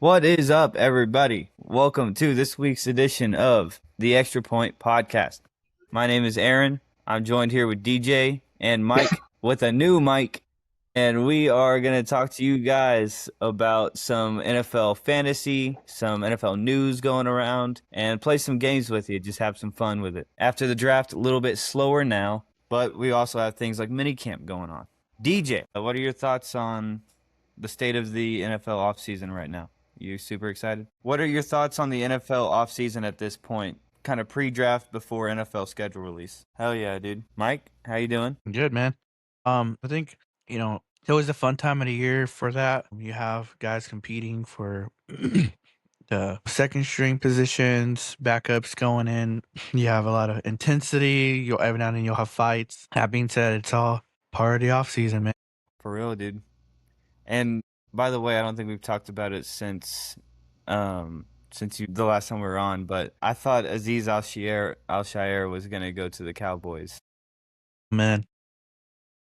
What is up, everybody? Welcome to this week's edition of the Extra Point Podcast. My name is Aaron. I'm joined here with DJ and Mike with a new mic, and we are going to talk to you guys about some NFL fantasy, some NFL news going around, and play some games with you. Just have some fun with it. After the draft, a little bit slower now, but we also have things like minicamp going on. DJ, what are your thoughts on the state of the NFL offseason right now? You super excited? What are your thoughts on the NFL offseason at this point? Kind of pre-draft before NFL schedule release. Hell yeah, dude. Mike, how you doing? Good, man. I think, it's always a fun time of the year for that. You have guys competing for the second string positions, backups going in. You have a lot of intensity. Every now and then you'll have fights. That being said, it's all part of the off season, man. For real, dude. And by the way, I don't think we've talked about it since the last time we were on, but I thought Aziz Al-Shaair was gonna go to the Cowboys. Man.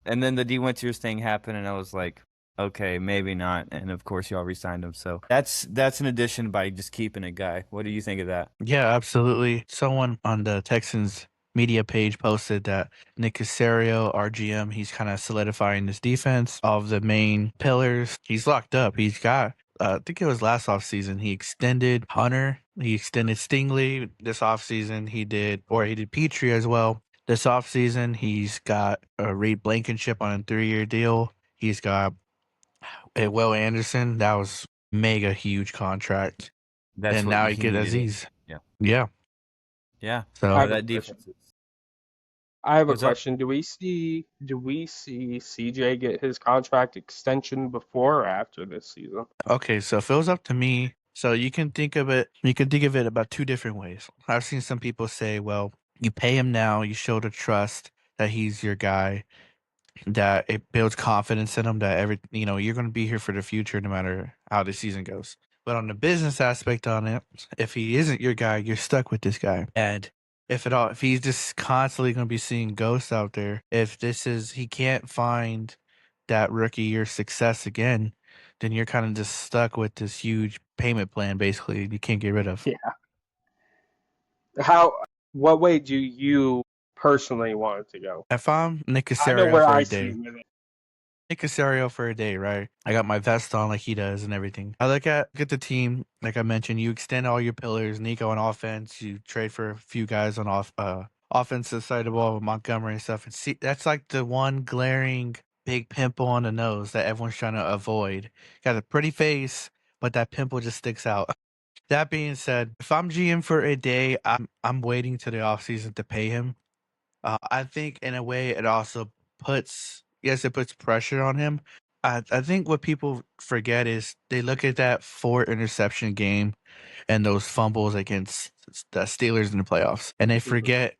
And then the D Winters thing happened, and I was like, okay, maybe not. And of course, y'all re-signed him. So that's an addition by just keeping a guy. What do you think of that? Yeah, absolutely. Someone on the Texans media page posted that Nick Casario, our GM, he's kind of solidifying this defense of the main pillars. He's locked up. He's got, I think it was last offseason, he extended Hunter, he extended Stingley this offseason. He did Petrie as well. This offseason, he's got Reed Blankenship on a 3-year deal. He's got Will Anderson. That was mega huge contract. That's And what now he he get needed. Aziz. Yeah. Yeah. Yeah. So I have that a defense. question. I have a What's up? question. Do we see CJ get his contract extension before or after this season? okay, so if it was up to me, so you can think of it about two different ways. I've seen some people say, well, you pay him now, you show the trust that he's your guy, that it builds confidence in him that you're going to be here for the future no matter how the season goes. But on the business aspect on it, if he isn't your guy, you're stuck with this guy. And if he's just constantly going to be seeing ghosts out there, if he can't find that rookie year success again, then you're kind of just stuck with this huge payment plan, basically, you can't get rid of. Yeah. What way do you personally want it to go? If I'm Nick I know Casario where for I a see day, with it. Nick Casario for a day, right? I got my vest on like he does and everything. I look at the team, like I mentioned, you extend all your pillars, Nico on offense, you trade for a few guys on offensive side of the ball with Montgomery and stuff. And see, that's like the one glaring big pimple on the nose that everyone's trying to avoid. Got a pretty face, but that pimple just sticks out. That being said, if I'm GM for a day, I'm waiting to the offseason to pay him. I think in a way it also puts pressure on him. I think what people forget is they look at that 4 interception game and those fumbles against the Steelers in the playoffs, and they Mhm. forget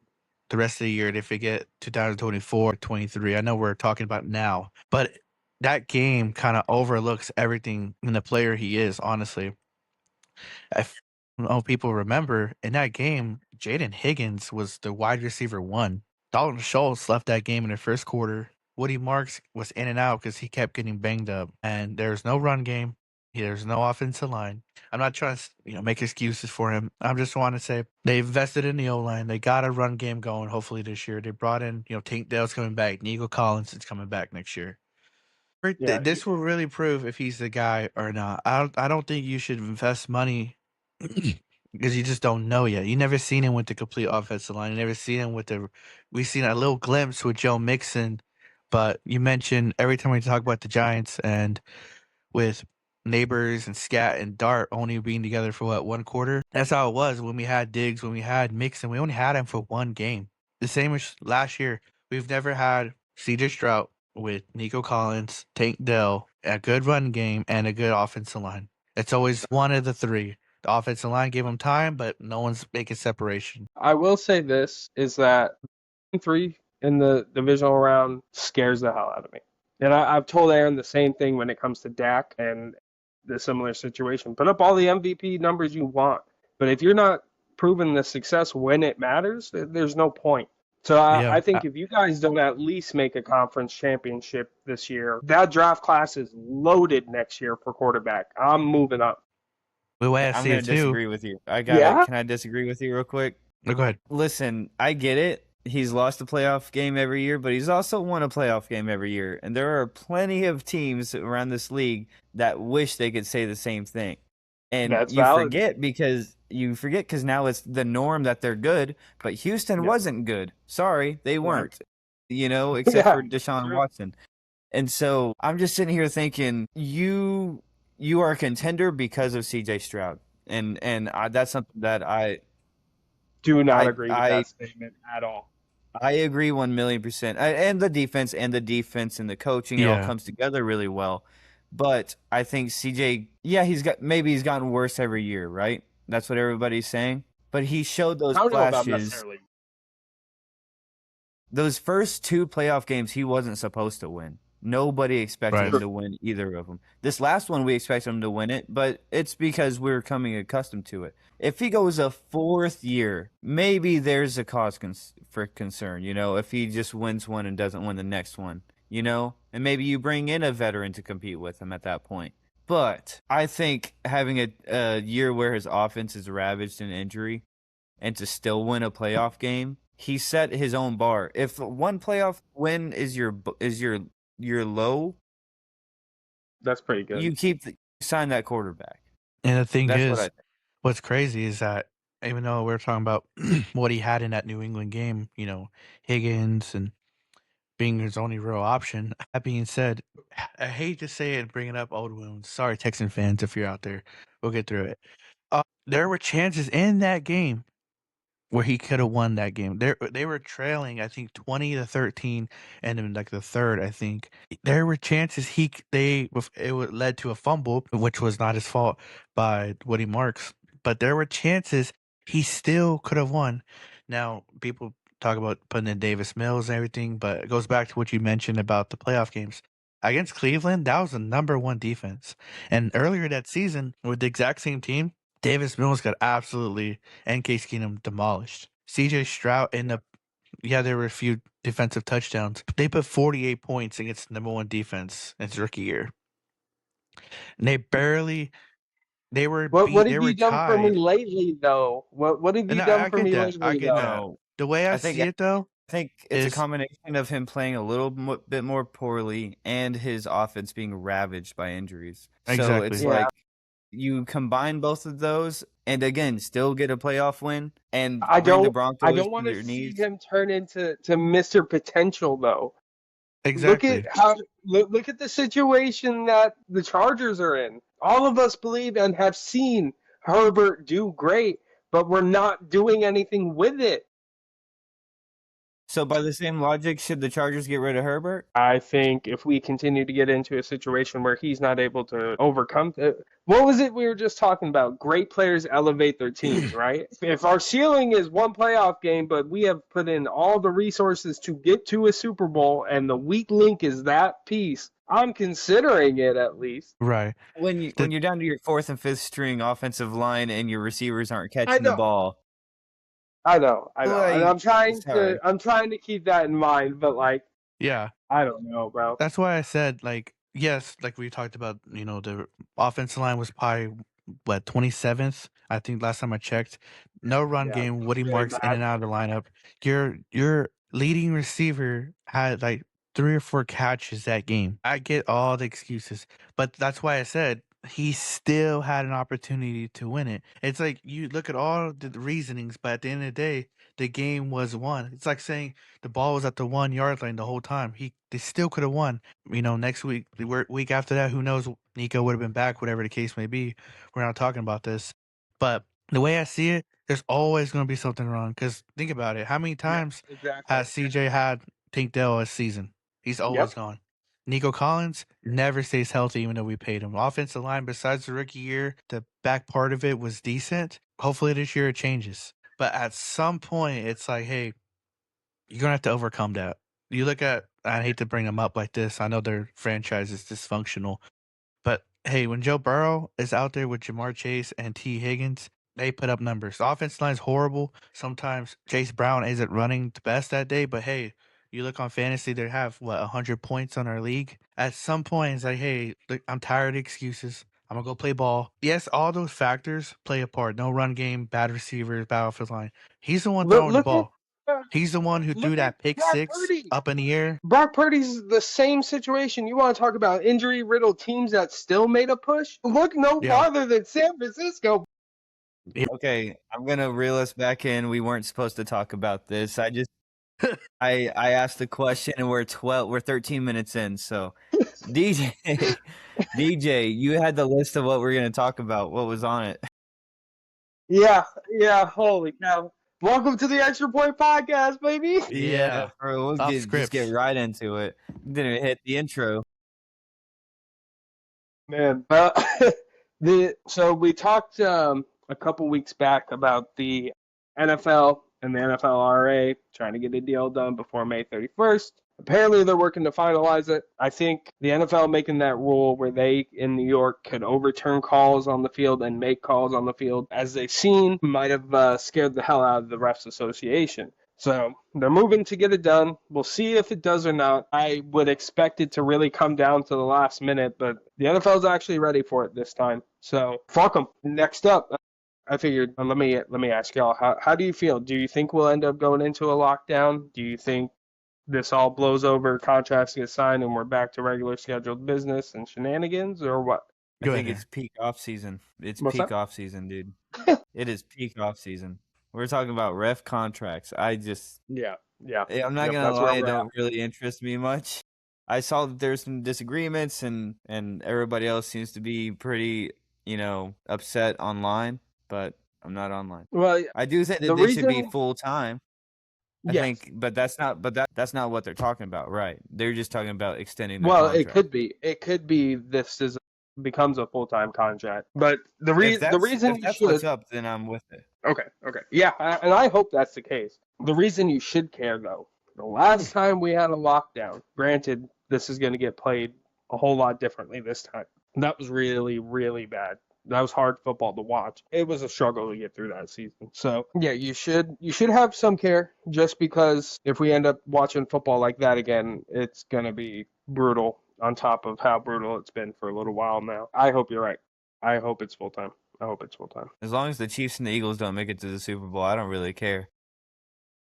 the rest of the year. They forget 2024, 23. I know we're talking about now, but that game kind of overlooks everything in the player he is, honestly. If people remember in that game, Jaden Higgins was the wide receiver one. Dalton Schultz left that game in the first quarter. Woody Marks was in and out because he kept getting banged up, and there's no run game. There's no offensive line. I'm not trying to make excuses for him. I just want to say they invested in the O line. They got a run game going. Hopefully this year they brought in Tank Dell's coming back. Nico Collins is coming back next year. Yeah, This will really prove if he's the guy or not. I don't think you should invest money because you just don't know yet. You never seen him with the complete offensive line. You never seen him with the. We've seen a little glimpse with Joe Mixon, but you mentioned every time we talk about the Giants and with Neighbors and Scat and Dart only being together for what, 1 quarter. That's how it was when we had Diggs, when we had Mixon. We only had him for one game. The same as last year. We've never had CJ Stroud with Nico Collins, Tank Dell, a good run game, and a good offensive line. It's always one of the three. The offensive line gave him time, but no one's making separation. I will say this is that 3 in the divisional round scares the hell out of me. And I've told Aaron the same thing when it comes to Dak and the similar situation. Put up all the MVP numbers you want, but if you're not proving the success when it matters, there's no point. So I Yeah, think if you guys don't at least make a conference championship this year, that draft class is loaded next year for quarterback. I'm moving up. The way I I'm see gonna it too. disagree with you. Yeah. Can I disagree with you real quick? No, go ahead. Listen, I get it. He's lost a playoff game every year, but he's also won a playoff game every year. And there are plenty of teams around this league that wish they could say the same thing. And That's valid. you forget because now it's the norm that they're good, but Houston Yeah. wasn't good. Sorry, they Yeah. weren't. Except Yeah, for Deshaun true. Watson. And so I'm just sitting here thinking you are a contender because of CJ Stroud. That's something that Do not I agree with I that statement at all. I agree 1,000,000%. And the defense and the coaching, it all Yeah. comes together really well. But I think CJ, yeah, he's gotten worse every year, right? That's what everybody's saying. But he showed those I don't know about flashes. necessarily. Those first two playoff games, he wasn't supposed to win. Nobody expected Right. him to win either of them. This last one, we expect him to win it, but it's because we're coming accustomed to it. If he goes a fourth year, maybe there's a cause for concern, if he just wins one and doesn't win the next one, and maybe you bring in a veteran to compete with him at that point. But I think having a year where his offense is ravaged in injury and to still win a playoff game, he set his own bar. If one playoff win is your low, That's pretty good. you sign that quarterback. And the thing That's is, what I think. what's crazy is that even though we're talking about what he had in that New England game, Higgins and being his only real option. That being said, I hate to say it and bringing up old wounds. Sorry, Texan fans, if you're out there. We'll get through it. There were chances in that game where he could have won that game. They were trailing, I think 20-13, and in like the third, I think there were chances led to a fumble, which was not his fault by Woody Marks, but there were chances he still could have won. Now people talk about putting in Davis Mills and everything, but it goes back to what you mentioned about the playoff games. Against Cleveland, that was the number one defense. And earlier that season, with the exact same team, Davis Mills got absolutely and Case Keenum demolished. CJ Stroud there were a few defensive touchdowns. They put 48 points against the number one defense in his rookie year. And they were What they have were you done for me tied. lately, though? What have you And done I for get me that. I lately, get though? that. No, The way I I think see it though I think it's a is combination of him playing a little bit more poorly and his offense being ravaged by injuries. So it's exactly. Yeah, like you combine both of those and again still get a playoff win and I bring the don't. I Broncos don't to want to their see knees. him turn into Mr. Potential, though. Look at Exactly. look at the situation that the Chargers are in. All of us believe and have seen Herbert do great, but we're not doing anything with it. So by the same logic, should the Chargers get rid of Herbert? I think if we continue to get into a situation where he's not able to overcome what was it we were just talking about? Great players elevate their teams, right? If our ceiling is one playoff game, but we have put in all the resources to get to a Super Bowl and the weak link is that piece, I'm considering it at least. Right. When The you're down to your fourth and fifth string offensive line and your receivers aren't I catching the know. ball, I know. And like sorry. I'm trying to keep that in mind, but like yeah. I don't know, bro. That's why I said, yes, like we talked about, the offensive line was probably, 27th? I think last time I checked. No run Yeah, game, Woody really Marks in bad. and out of the lineup. Your leading receiver had like 3 or 4 catches that game. I get all the excuses, but that's why I said he still had an opportunity to win it. It's like you look at all the reasonings, but at the end of the day, the game was won. It's like saying the ball was at the 1 yard line the whole time. They still could have won. Next week, the week after that, who knows? Nico would have been back, whatever the case may be. We're not talking about this, but the way I see it, there's always going to be something wrong. Because think about it, how many Yeah, times exactly. has CJ had Tank Dell this season? He's always Yep. gone. Nico Collins never stays healthy, even though we paid him. Offensive line, besides the rookie year, the back part of it was decent. Hopefully this year it changes. But at some point, it's like, hey, you're gonna have to overcome that. You look at, I hate to bring them up like this. I know their franchise is dysfunctional, but hey, when Joe Burrow is out there with Jamar Chase and T. Higgins, they put up numbers. The offense line's horrible. Sometimes Chase Brown isn't running the best that day, but hey, you look on fantasy, they have 100 points on our league. At some point, it's like, hey, look, I'm tired of excuses. I'm going to go play ball. Yes, all those factors play a part. No run game, bad receivers, bad offensive line. He's the one throwing the Look at ball. He's the one who threw that pick Brock 6 Purdy. up in the air. Brock Purdy's the same situation. You want to talk about injury-riddled teams that still made a push? Look no farther than San Francisco. Okay, I'm gonna reel us back in. We weren't supposed to talk about this. I asked the question and we're 13 minutes in. So DJ, you had the list of what we're gonna talk about. What was on it? Yeah, holy cow. Welcome to the Extra Point Podcast, baby. Yeah. Bro, just get right into it. Didn't hit the intro. Man, so we talked a couple weeks back about the NFL and the NFLRA trying to get a deal done before May 31st. Apparently, they're working to finalize it. I think the NFL making that rule where they, in New York, could overturn calls on the field and make calls on the field, as they've seen, might have scared the hell out of the Refs Association. So they're moving to get it done. We'll see if it does or not. I would expect it to really come down to the last minute, but the NFL's actually ready for it this time. So fuck them. Next up, I figured, let me ask y'all, how do you feel? Do you think we'll end up going into a lockdown? Do you think this all blows over, contracts get signed, and we're back to regular scheduled business and shenanigans, or what? I think it's peak off season. It's peak off season, dude. It is peak off season. We're talking about ref contracts. Yeah. I'm not gonna lie, it don't really interest me much. I saw that there's some disagreements, and everybody else seems to be pretty, upset online. But I'm not online. Well, I do think that they should be full time. I think, but that's not what they're talking about, right? They're just talking about extending their contract. It could be this becomes a full-time contract. But the reason if that's what's up, then I'm with it. Okay. Yeah, and I hope that's the case. The reason you should care, though, the last time we had a lockdown, granted, this is going to get played a whole lot differently this time. That was really, really bad. That was hard football to watch. It was a struggle to get through that season. So, yeah, you should have some care, just because if we end up watching football like that again, it's going to be brutal on top of how brutal it's been for a little while now. I hope you're right. I hope it's full-time. As long as the Chiefs and the Eagles don't make it to the Super Bowl, I don't really care.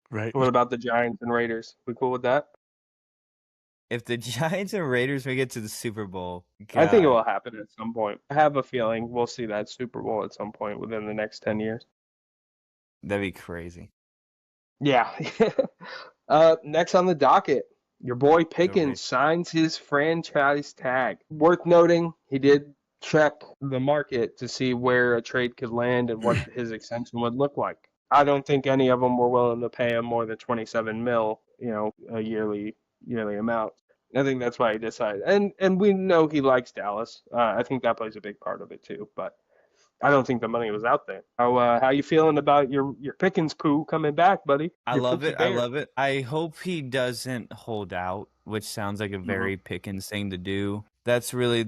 Right. What about the Giants and Raiders? We cool with that? If the Giants and Raiders make it to the Super Bowl, God. I think it will happen at some point. I have a feeling we'll see that Super Bowl at some point within the next 10 years. That'd be crazy. Yeah. Next on the docket, your boy Pickens signs his franchise tag. Worth noting, he did check the market to see where a trade could land and what his extension would look like. I don't think any of them were willing to pay him more than $27 million, a yearly amount. I think that's why he decided. And we know he likes Dallas. I think that plays a big part of it too. But I don't think the money was out there. How you feeling about your Pickens poo coming back, buddy? I love it. I hope he doesn't hold out, which sounds like a very Pickens thing to do. That's really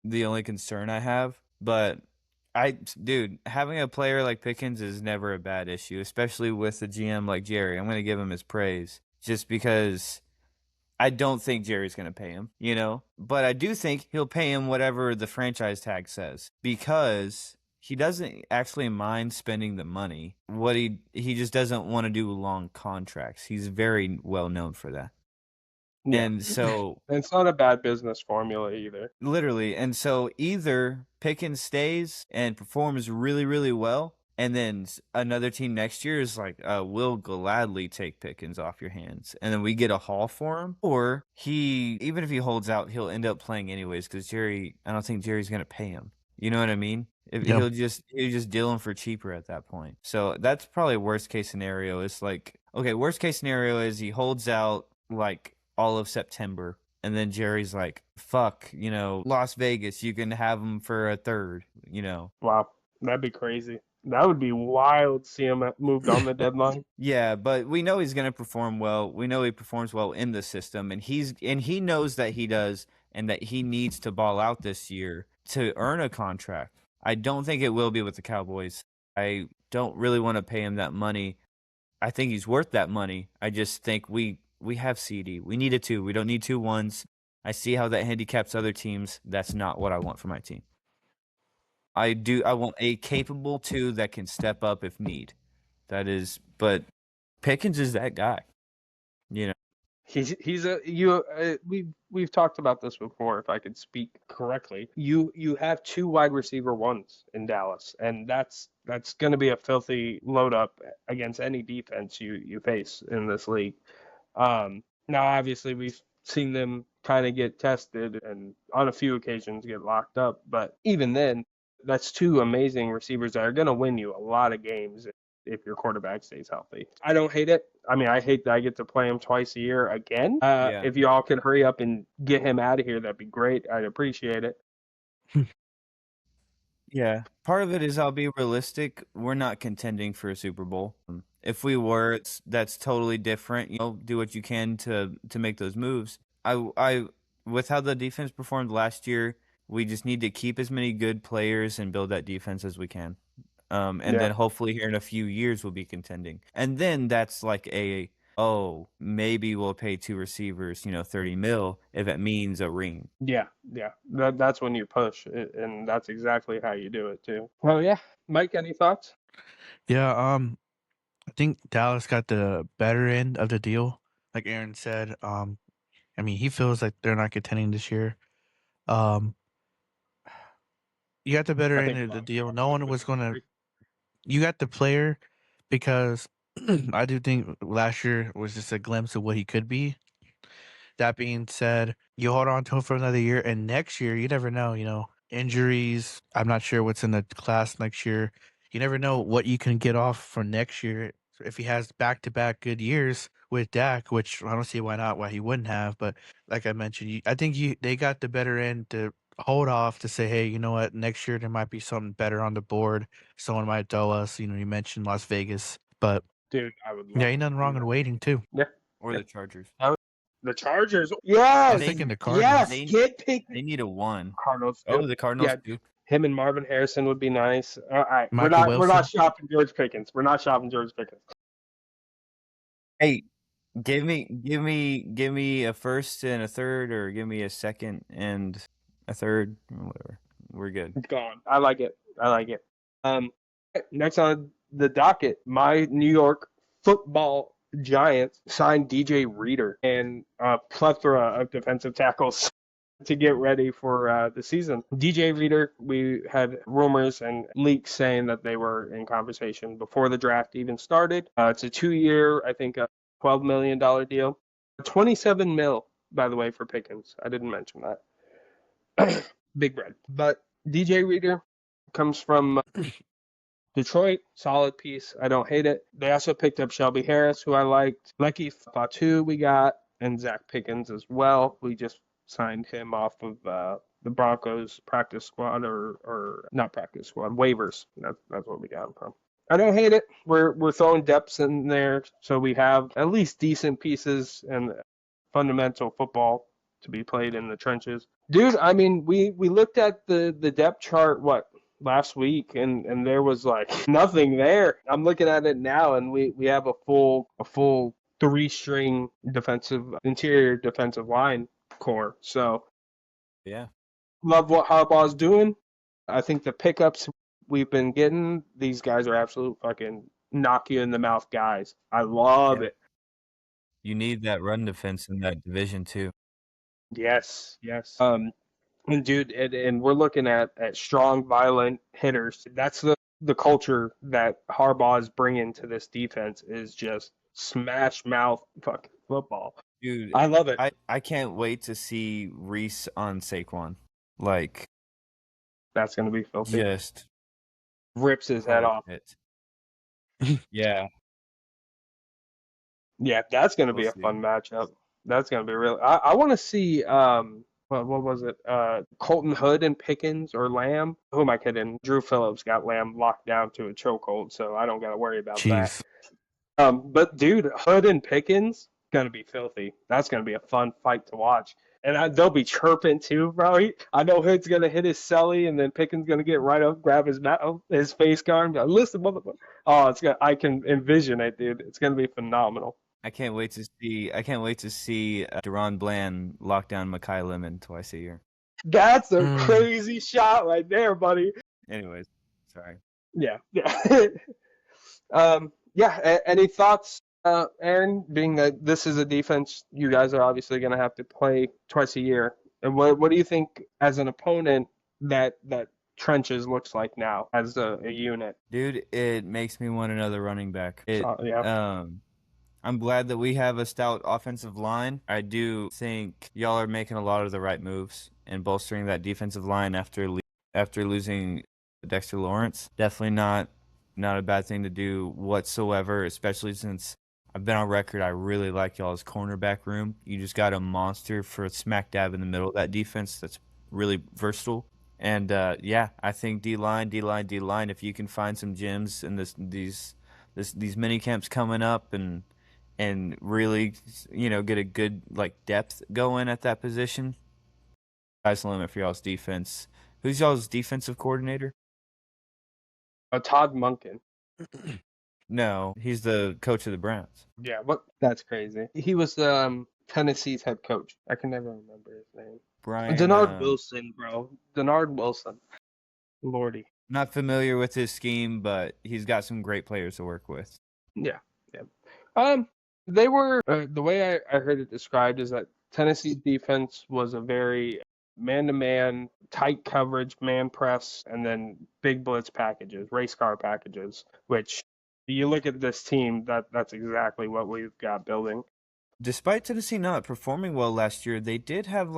the only concern I have. But having a player like Pickens is never a bad issue, especially with a GM like Jerry. I'm going to give him his praise just because I don't think Jerry's going to pay him, but I do think he'll pay him whatever the franchise tag says, because he doesn't actually mind spending the money. What he just doesn't want to do long contracts. He's very well known for that. Yeah. And so it's not a bad business formula either. Literally. And so either Pickens stays and performs really, really well, and then another team next year is like, we'll gladly take Pickens off your hands, and then we get a haul for him. Or even if he holds out, he'll end up playing anyways, because I don't think Jerry's going to pay him. You know what I mean? He'll just deal him for cheaper at that point. So that's probably worst case scenario. It's like, okay, worst case scenario is he holds out like all of September, and then Jerry's like, fuck, Las Vegas, you can have him for a third, Wow, that'd be crazy. That would be wild to see him moved on the deadline. Yeah, but we know he's going to perform well. We know he performs well in the system, and he knows that he does, and that he needs to ball out this year to earn a contract. I don't think it will be with the Cowboys. I don't really want to pay him that money. I think he's worth that money. I just think we have CD. We need a 2. We don't need 2 1s. I see how that handicaps other teams. That's not what I want for my team. I want a capable 2 that can step up if need. But Pickens is that guy. You know. We've talked about this before. If I could speak correctly, you have 2 wide receiver 1s in Dallas, and that's going to be a filthy load up against any defense you face in this league. Now, obviously, we've seen them kind of get tested and on a few occasions get locked up, but even then, that's 2 amazing receivers that are going to win you a lot of games if your quarterback stays healthy. I don't hate it. I mean, I hate that I get to play him twice a year again. Yeah. If y'all could hurry up and get him out of here, that'd be great. I'd appreciate it. Yeah. Part of it is I'll be realistic. We're not contending for a Super Bowl. If we were, that's totally different. Do what you can to make those moves. I with how the defense performed last year, we just need to keep as many good players and build that defense as we can. And then hopefully here in a few years we'll be contending. And then that's like maybe we'll pay 2 receivers, $30 million if it means a ring. Yeah. That's when you push, and that's exactly how you do it too. Well, yeah. Mike, any thoughts? Yeah, I think Dallas got the better end of the deal. Like Aaron said, I mean, he feels like they're not contending this year. You got the better end of the deal. No one was going to. You got the player because I do think last year was just a glimpse of what he could be. That being said, you hold on to him for another year, and next year, you never know, injuries. I'm not sure what's in the class next year. You never know what you can get off for next year. If he has back-to-back good years with Dak, which I don't see why he wouldn't have. But like I mentioned, I think they got the better end to hold off to say, hey, you know what, next year there might be something better on the board. Someone might tell us, you mentioned Las Vegas, but Dude, I would love ain't nothing wrong in waiting too. Yeah. Or the Chargers. The Chargers. Yes. I was thinking the Cardinals. Yes. Get picked. They need a 1. Cardinals. Oh, the Cardinals too. Him and Marvin Harrison would be nice. All right. Michael We're Wilson. not shopping George Pickens. We're not shopping George Pickens. Hey, give me a first and a third, or give me a second and a third, or whatever. We're good. It's gone. I like it. Next on the docket, my New York Football Giants signed DJ Reader and a plethora of defensive tackles to get ready for the season. DJ Reader, we had rumors and leaks saying that they were in conversation before the draft even started. It's a 2-year, I think, a $12 million deal. 27 mil, by the way, for Pickens. I didn't mention that. Big bread. But DJ Reader comes from Detroit, solid piece. I don't hate it. They also picked up Shelby Harris, who I liked. Lecky Fatu we got, and Zach Pickens as well. We just signed him off of the Broncos practice squad, or not practice squad, waivers. That's what we got him from. I don't hate it. We're throwing depths in there, so we have at least decent pieces and fundamental football to be played in the trenches. Dude, I mean, we looked at the depth chart, last week, and there was like nothing there. I'm looking at it now, and we have a full 3-string interior defensive line core. So yeah, love what Harbaugh's doing. I think the pickups we've been getting, these guys are absolute fucking knock you in the mouth guys. I love it. You need that run defense in that division too. Yes. And dude, and we're looking at strong, violent hitters. That's the culture that Harbaugh is bringing to this defense, is just smash mouth fucking football. Dude, I love it. I can't wait to see Reese on Saquon. Like, that's gonna be filthy. Just rips his head off. Yeah. Yeah, that's gonna be a fun matchup. That's gonna be real. I want to see what was it? Colton Hood and Pickens or Lamb? Who am I kidding? Drew Phillips got Lamb locked down to a chokehold, so I don't got to worry about that. But dude, Hood and Pickens gonna be filthy. That's gonna be a fun fight to watch, and they'll be chirping too, bro. I know Hood's gonna hit his celly, and then Pickens gonna get right up, grab his face guard, and listen, motherfucker. Oh, I can envision it, dude. It's gonna be phenomenal. I can't wait to see Deron Bland lock down Mekhi Lemon twice a year. That's a crazy shot right there, buddy. Anyways, sorry. Yeah. Any thoughts, Aaron? Being that this is a defense, you guys are obviously going to have to play twice a year. And what do you think as an opponent that trenches looks like now as a unit? Dude, it makes me want another running back. Yeah. I'm glad that we have a stout offensive line. I do think y'all are making a lot of the right moves and bolstering that defensive line after losing Dexter Lawrence. Definitely not a bad thing to do whatsoever, especially since I've been on record. I really like y'all's cornerback room. You just got a monster for smack dab in the middle of that defense that's really versatile. And yeah, I think D line. If you can find some gems in these mini camps coming up and really get a good depth going at that position, sky's the limit for y'all's defense. Who's y'all's defensive coordinator? Todd Monken. No, he's the coach of the Browns. Yeah, what? That's crazy. He was Tennessee's head coach. I can never remember his name. Brian. Denard Wilson, bro. Denard Wilson. Lordy. Not familiar with his scheme, but he's got some great players to work with. Yeah. They were the way I heard it described is that Tennessee's defense was a very man-to-man, tight coverage, man press, and then big blitz packages, race car packages. Which you look at this team, that's exactly what we've got building. Despite Tennessee not performing well last year, they did have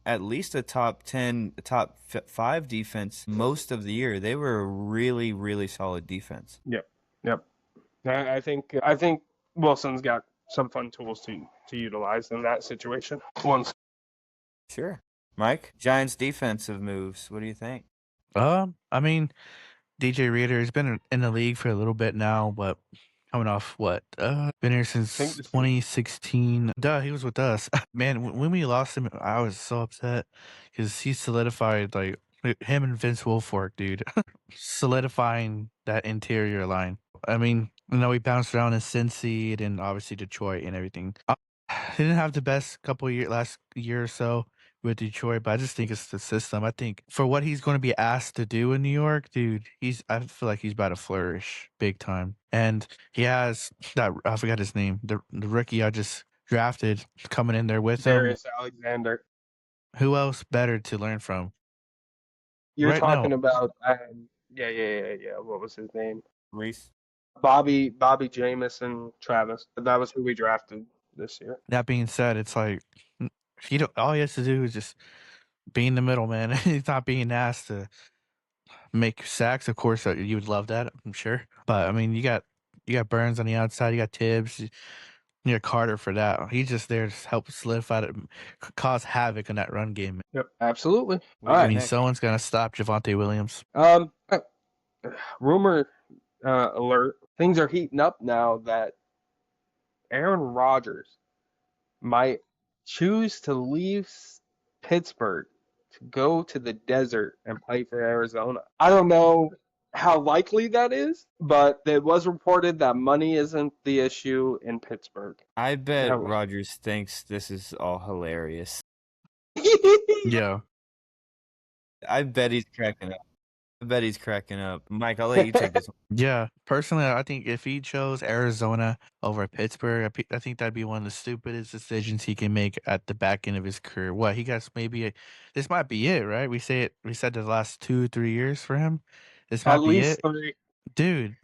at least a top 10, top 5 defense most of the year. They were a really, really solid defense. Yep. I think Wilson's got some fun tools to utilize in that situation. Sure. Mike, Giants defensive moves. What do you think? I mean, DJ Reader has been in the league for a little bit now, but coming off what? Been here since 2016. Duh, he was with us. Man, when we lost him, I was so upset because he solidified him and Vince Wilfork, dude, solidifying that interior line. I mean, we bounced around in Cincy and obviously Detroit and everything. He didn't have the best last year or so with Detroit, but I just think it's the system. I think for what he's going to be asked to do in New York, dude, I feel like he's about to flourish big time. And he has that, I forgot his name, the rookie I just drafted coming in there with him. Darius Alexander. Who else better to learn from? You're talking about yeah. What was his name? Reese. Bobby Jamison Travis. That was who we drafted this year. That being said, it's like all he has to do is just be in the middle, man. He's not being asked to make sacks. Of course, you would love that, I'm sure. But I mean, you got Burns on the outside, you got Tibbs, you got Carter for that. He's just there to help solidify it, cause havoc in that run game. Yep, absolutely. All right. I mean, someone's gonna stop Javonte Williams. Rumor alert: things are heating up now that Aaron Rodgers might choose to leave Pittsburgh to go to the desert and play for Arizona. I don't know how likely that is, but it was reported that money isn't the issue in Pittsburgh. I bet Rodgers thinks this is all hilarious. Yeah. I bet he's cracking up. Mike, I'll let you take this one. Yeah, personally, I think if he chose Arizona over Pittsburgh, I think that'd be one of the stupidest decisions he can make at the back end of his career. What he got this might be it, right? We said the last 2-3 years for him. This might be it, 3. Dude.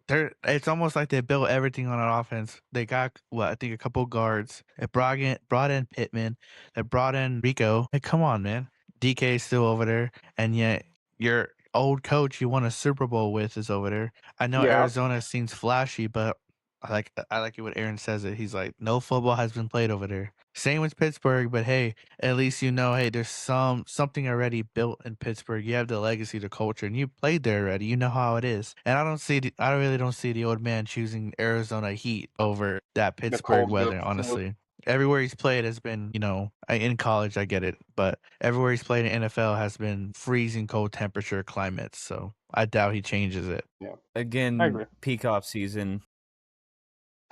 It's almost like they built everything on an offense. They got I think a couple guards. They brought in Pittman. They brought in Rico. Hey, come on, man. DK's still over there, and yet your old coach you won a Super Bowl with is over there. I know Arizona seems flashy, but I like it when Aaron says it. He's like, no football has been played over there. Same with Pittsburgh, but hey, at least hey, there's something already built in Pittsburgh. You have the legacy, the culture, and you played there already. You know how it is. And I really don't see the old man choosing Arizona heat over that Pittsburgh weather, honestly. Everywhere he's played has been, in college, I get it, but everywhere he's played in NFL has been freezing cold temperature climates. So I doubt he changes it. Yeah. Again, peak off season.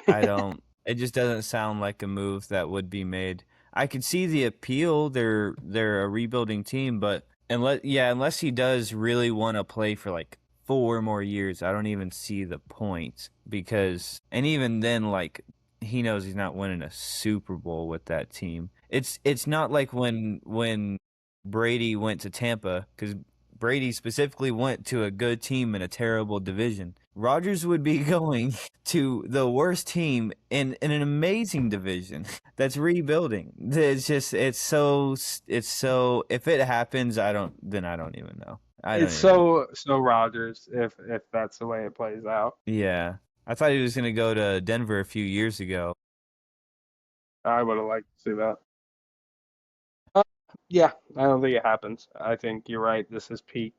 It just doesn't sound like a move that would be made. I could see the appeal. They're a rebuilding team, but Unless he does really want to play for like 4 more years, I don't even see the point because, and even then, like he knows he's not winning a Super Bowl with that team. It's not like when Brady went to Tampa, because Brady specifically went to a good team in a terrible division. Rodgers would be going to the worst team in an amazing division that's rebuilding. It's so if it happens, I don't even know. I don't It's even know. so Rodgers if that's the way it plays out. Yeah. I thought he was going to go to Denver a few years ago. I would have liked to see that. Yeah, I don't think it happens. I think you're right. This is peak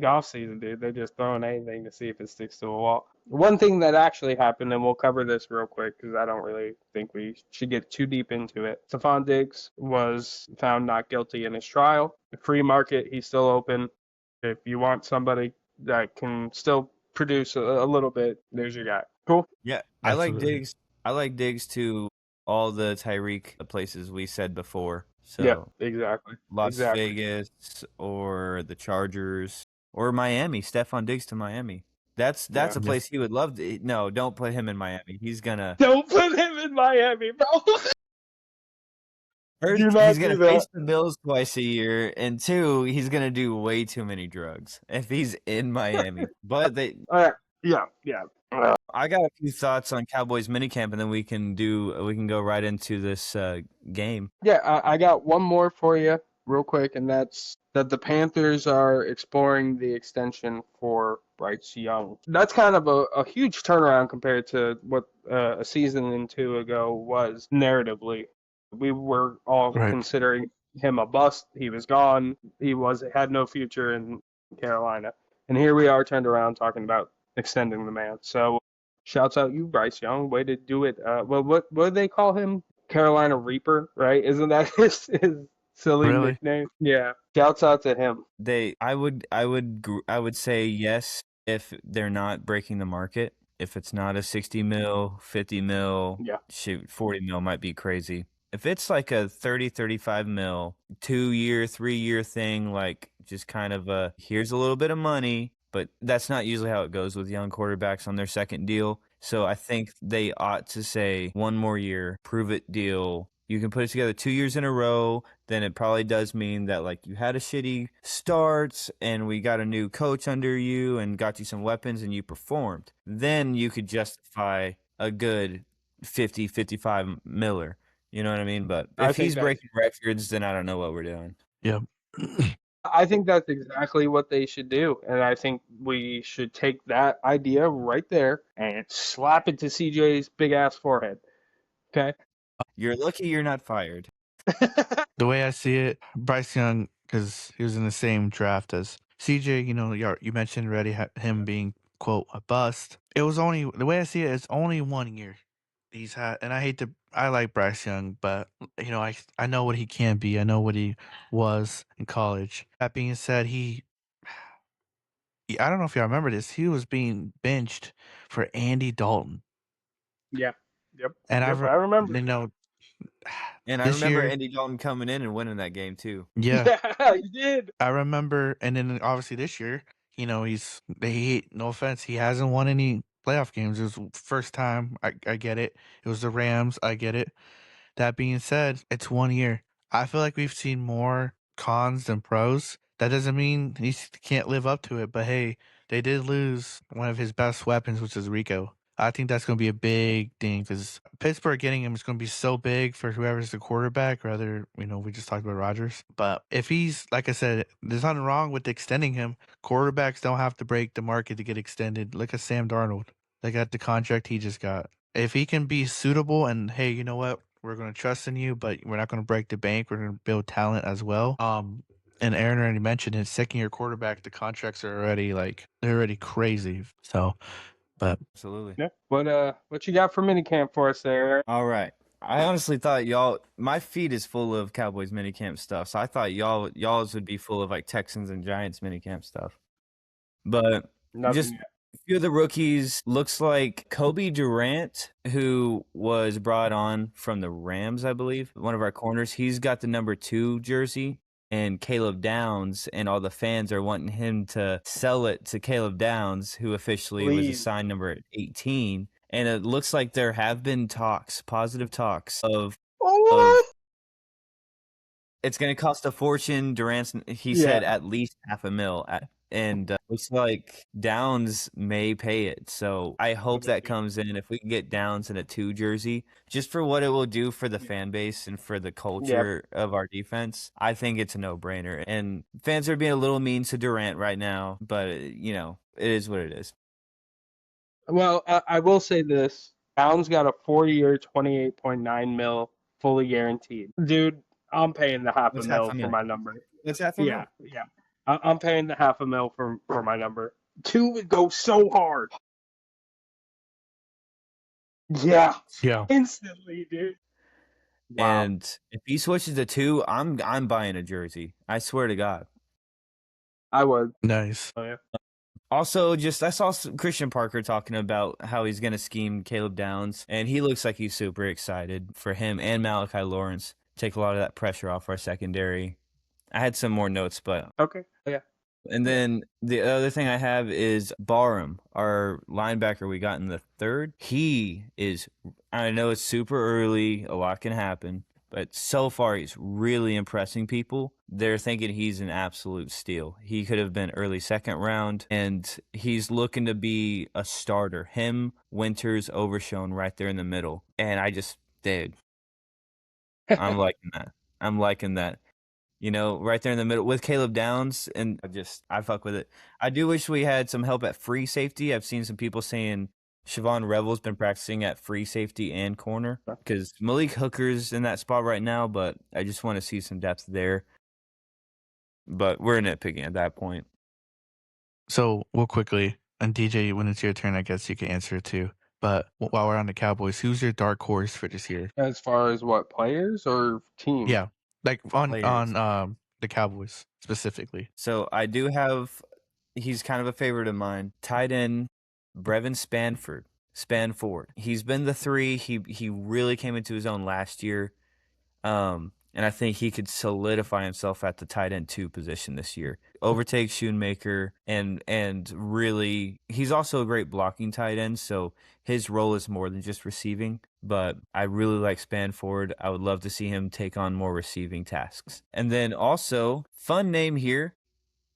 off season, dude. They're just throwing anything to see if it sticks to a wall. One thing that actually happened, and we'll cover this real quick because I don't really think we should get too deep into it. Stephon Diggs was found not guilty in his trial. The free market, he's still open. If you want somebody that can still produce a little bit, there's your guy. Cool. Yeah, I like Absolutely. Diggs. I like Diggs to all the Tyreek places we said before. Yeah, So exactly. Las Exactly. Vegas or the Chargers or Miami. Stephon Diggs to Miami. That's Yeah. a Yeah. place he would love to. No, don't put him in Miami. He's gonna Don't put him in Miami, bro. first Do he's not gonna do that. face the Bills twice a year, and two, he's gonna do way too many drugs if he's in Miami. But All right. Yeah, yeah. I got a few thoughts on Cowboys minicamp, and then we can go right into this game. Yeah, I got one more for you real quick, and that's that the Panthers are exploring the extension for Bryce Young. That's kind of a huge turnaround compared to what a season and two ago was narratively. We were all Right. considering him a bust. He was gone. Had no future in Carolina. And here we are turned around talking about extending the man. So shouts out you, Bryce Young. Way to do it. Well, what do they call him? Carolina Reaper, right? Isn't that his silly Really? nickname? Yeah. Shouts out to him. I would say yes if they're not breaking the market. If it's not a 60 mil, 50 mil, Yeah. shoot, 40 mil might be crazy. If it's like a 30, 35 mil, 2 year, 3 year thing, like just kind of here's a little bit of money, but that's not usually how it goes with young quarterbacks on their second deal. So I think they ought to say 1 more year, prove it deal. You can put it together 2 years in a row, then it probably does mean that like you had a shitty start and we got a new coach under you and got you some weapons and you performed. Then you could justify a good 50, 55 miller. You know what I mean? But I if think he's that's breaking records, then I don't know what we're doing. Yeah. I think that's exactly what they should do. And I think we should take that idea right there and slap it to CJ's big ass forehead. Okay? You're lucky you're not fired. The way I see it, Bryce Young, because he was in the same draft as CJ, you mentioned already him being, quote, a bust. It was only, the way I see it, it's only 1 year he's had. And I like Bryce Young, but, I know what he can be. I know what he was in college. That being said, I don't know if y'all remember this, he was being benched for Andy Dalton. Yeah. Yep. And Yep. I remember. And I this remember year, Andy Dalton coming in and winning that game too. yeah. Yeah, you did. I remember, and then obviously this year, no offense, he hasn't won any playoff games. It was the first time. I get it. It was the Rams. I get it. That being said, it's 1 year. I feel like we've seen more cons than pros. That doesn't mean he can't live up to it, but hey, they did lose one of his best weapons, which is Rico. I think that's going to be a big thing because Pittsburgh getting him is going to be so big for whoever's the quarterback. Rather, we just talked about Rodgers. But if he's, like I said, there's nothing wrong with extending him. Quarterbacks don't have to break the market to get extended. Look at Sam Darnold. They got the contract he just got. If he can be suitable and, hey, you know what? We're going to trust in you, but we're not going to break the bank. We're going to build talent as well. And Aaron already mentioned his second-year quarterback. The contracts are they're already crazy. So, but Absolutely. Yeah. What you got for minicamp for us there? All right. I honestly thought my feed is full of Cowboys minicamp stuff, so I thought y'all's would be full of like Texans and Giants minicamp stuff. But just Nothing a few of the rookies, looks like Kobe Durant, who was brought on from the Rams, I believe, one of our corners, he's got the number 2 jersey. and Caleb Downs, and all the fans are wanting him to sell it to Caleb Downs, who officially was Please. assigned number 18. And it looks like there have been positive talks of What? it's going to cost a fortune. Durant's, he Yeah. said, at least $500,000. And looks like Downs may pay it. So I hope that comes in. If we can get Downs in a 2 jersey, just for what it will do for the fan base and for the culture of our defense, I think it's a no-brainer. And fans are being a little mean to Durant right now, but, you know, it is what it is. Well, I will say this. Downs got a 4-year, $28.9 million, fully guaranteed. Dude, I'm paying the That's $500,000 for $500,000. my number. That's $500,000. Yeah. I'm paying the $500,000 for my number. 2 would go so hard. Yeah. Yeah. Instantly, dude. Wow. And if he switches to 2, I'm buying a jersey. I swear to God. I would. Nice. Oh, yeah. Also, I saw Christian Parker talking about how he's going to scheme Caleb Downs, and he looks like he's super excited for him and Malachi Lawrence. Take a lot of that pressure off our secondary. I had some more notes, but Okay. Yeah. and then the other thing I have is Barham, our linebacker we got in the 3rd. He is, I know it's super early, a lot can happen, but so far he's really impressing people. They're thinking he's an absolute steal. He could have been early 2nd round, and he's looking to be a starter. Him, Winters, Overshone right there in the middle. And dude, I'm liking that. I'm liking that. You know, right there in the middle with Caleb Downs, and I fuck with it. I do wish we had some help at free safety. I've seen some people saying Siobhan Revel's been practicing at free safety and corner because Malik Hooker's in that spot right now, but I just want to see some depth there. But we're nitpicking at that point. So real quickly, and DJ, when it's your turn, I guess you can answer it too. But while we're on the Cowboys, who's your dark horse for this year? As far as what, players or team? Yeah, like on Players. the Cowboys specifically. So I do have, he's kind of a favorite of mine. Tight end Brevin Spanford. He's been the 3. He really came into his own last year. And I think he could solidify himself at the tight end 2 position this year. Overtake Schoonmaker, and really, he's also a great blocking tight end, so his role is more than just receiving. But I really like Spanford. I would love to see him take on more receiving tasks. And then also, fun name here,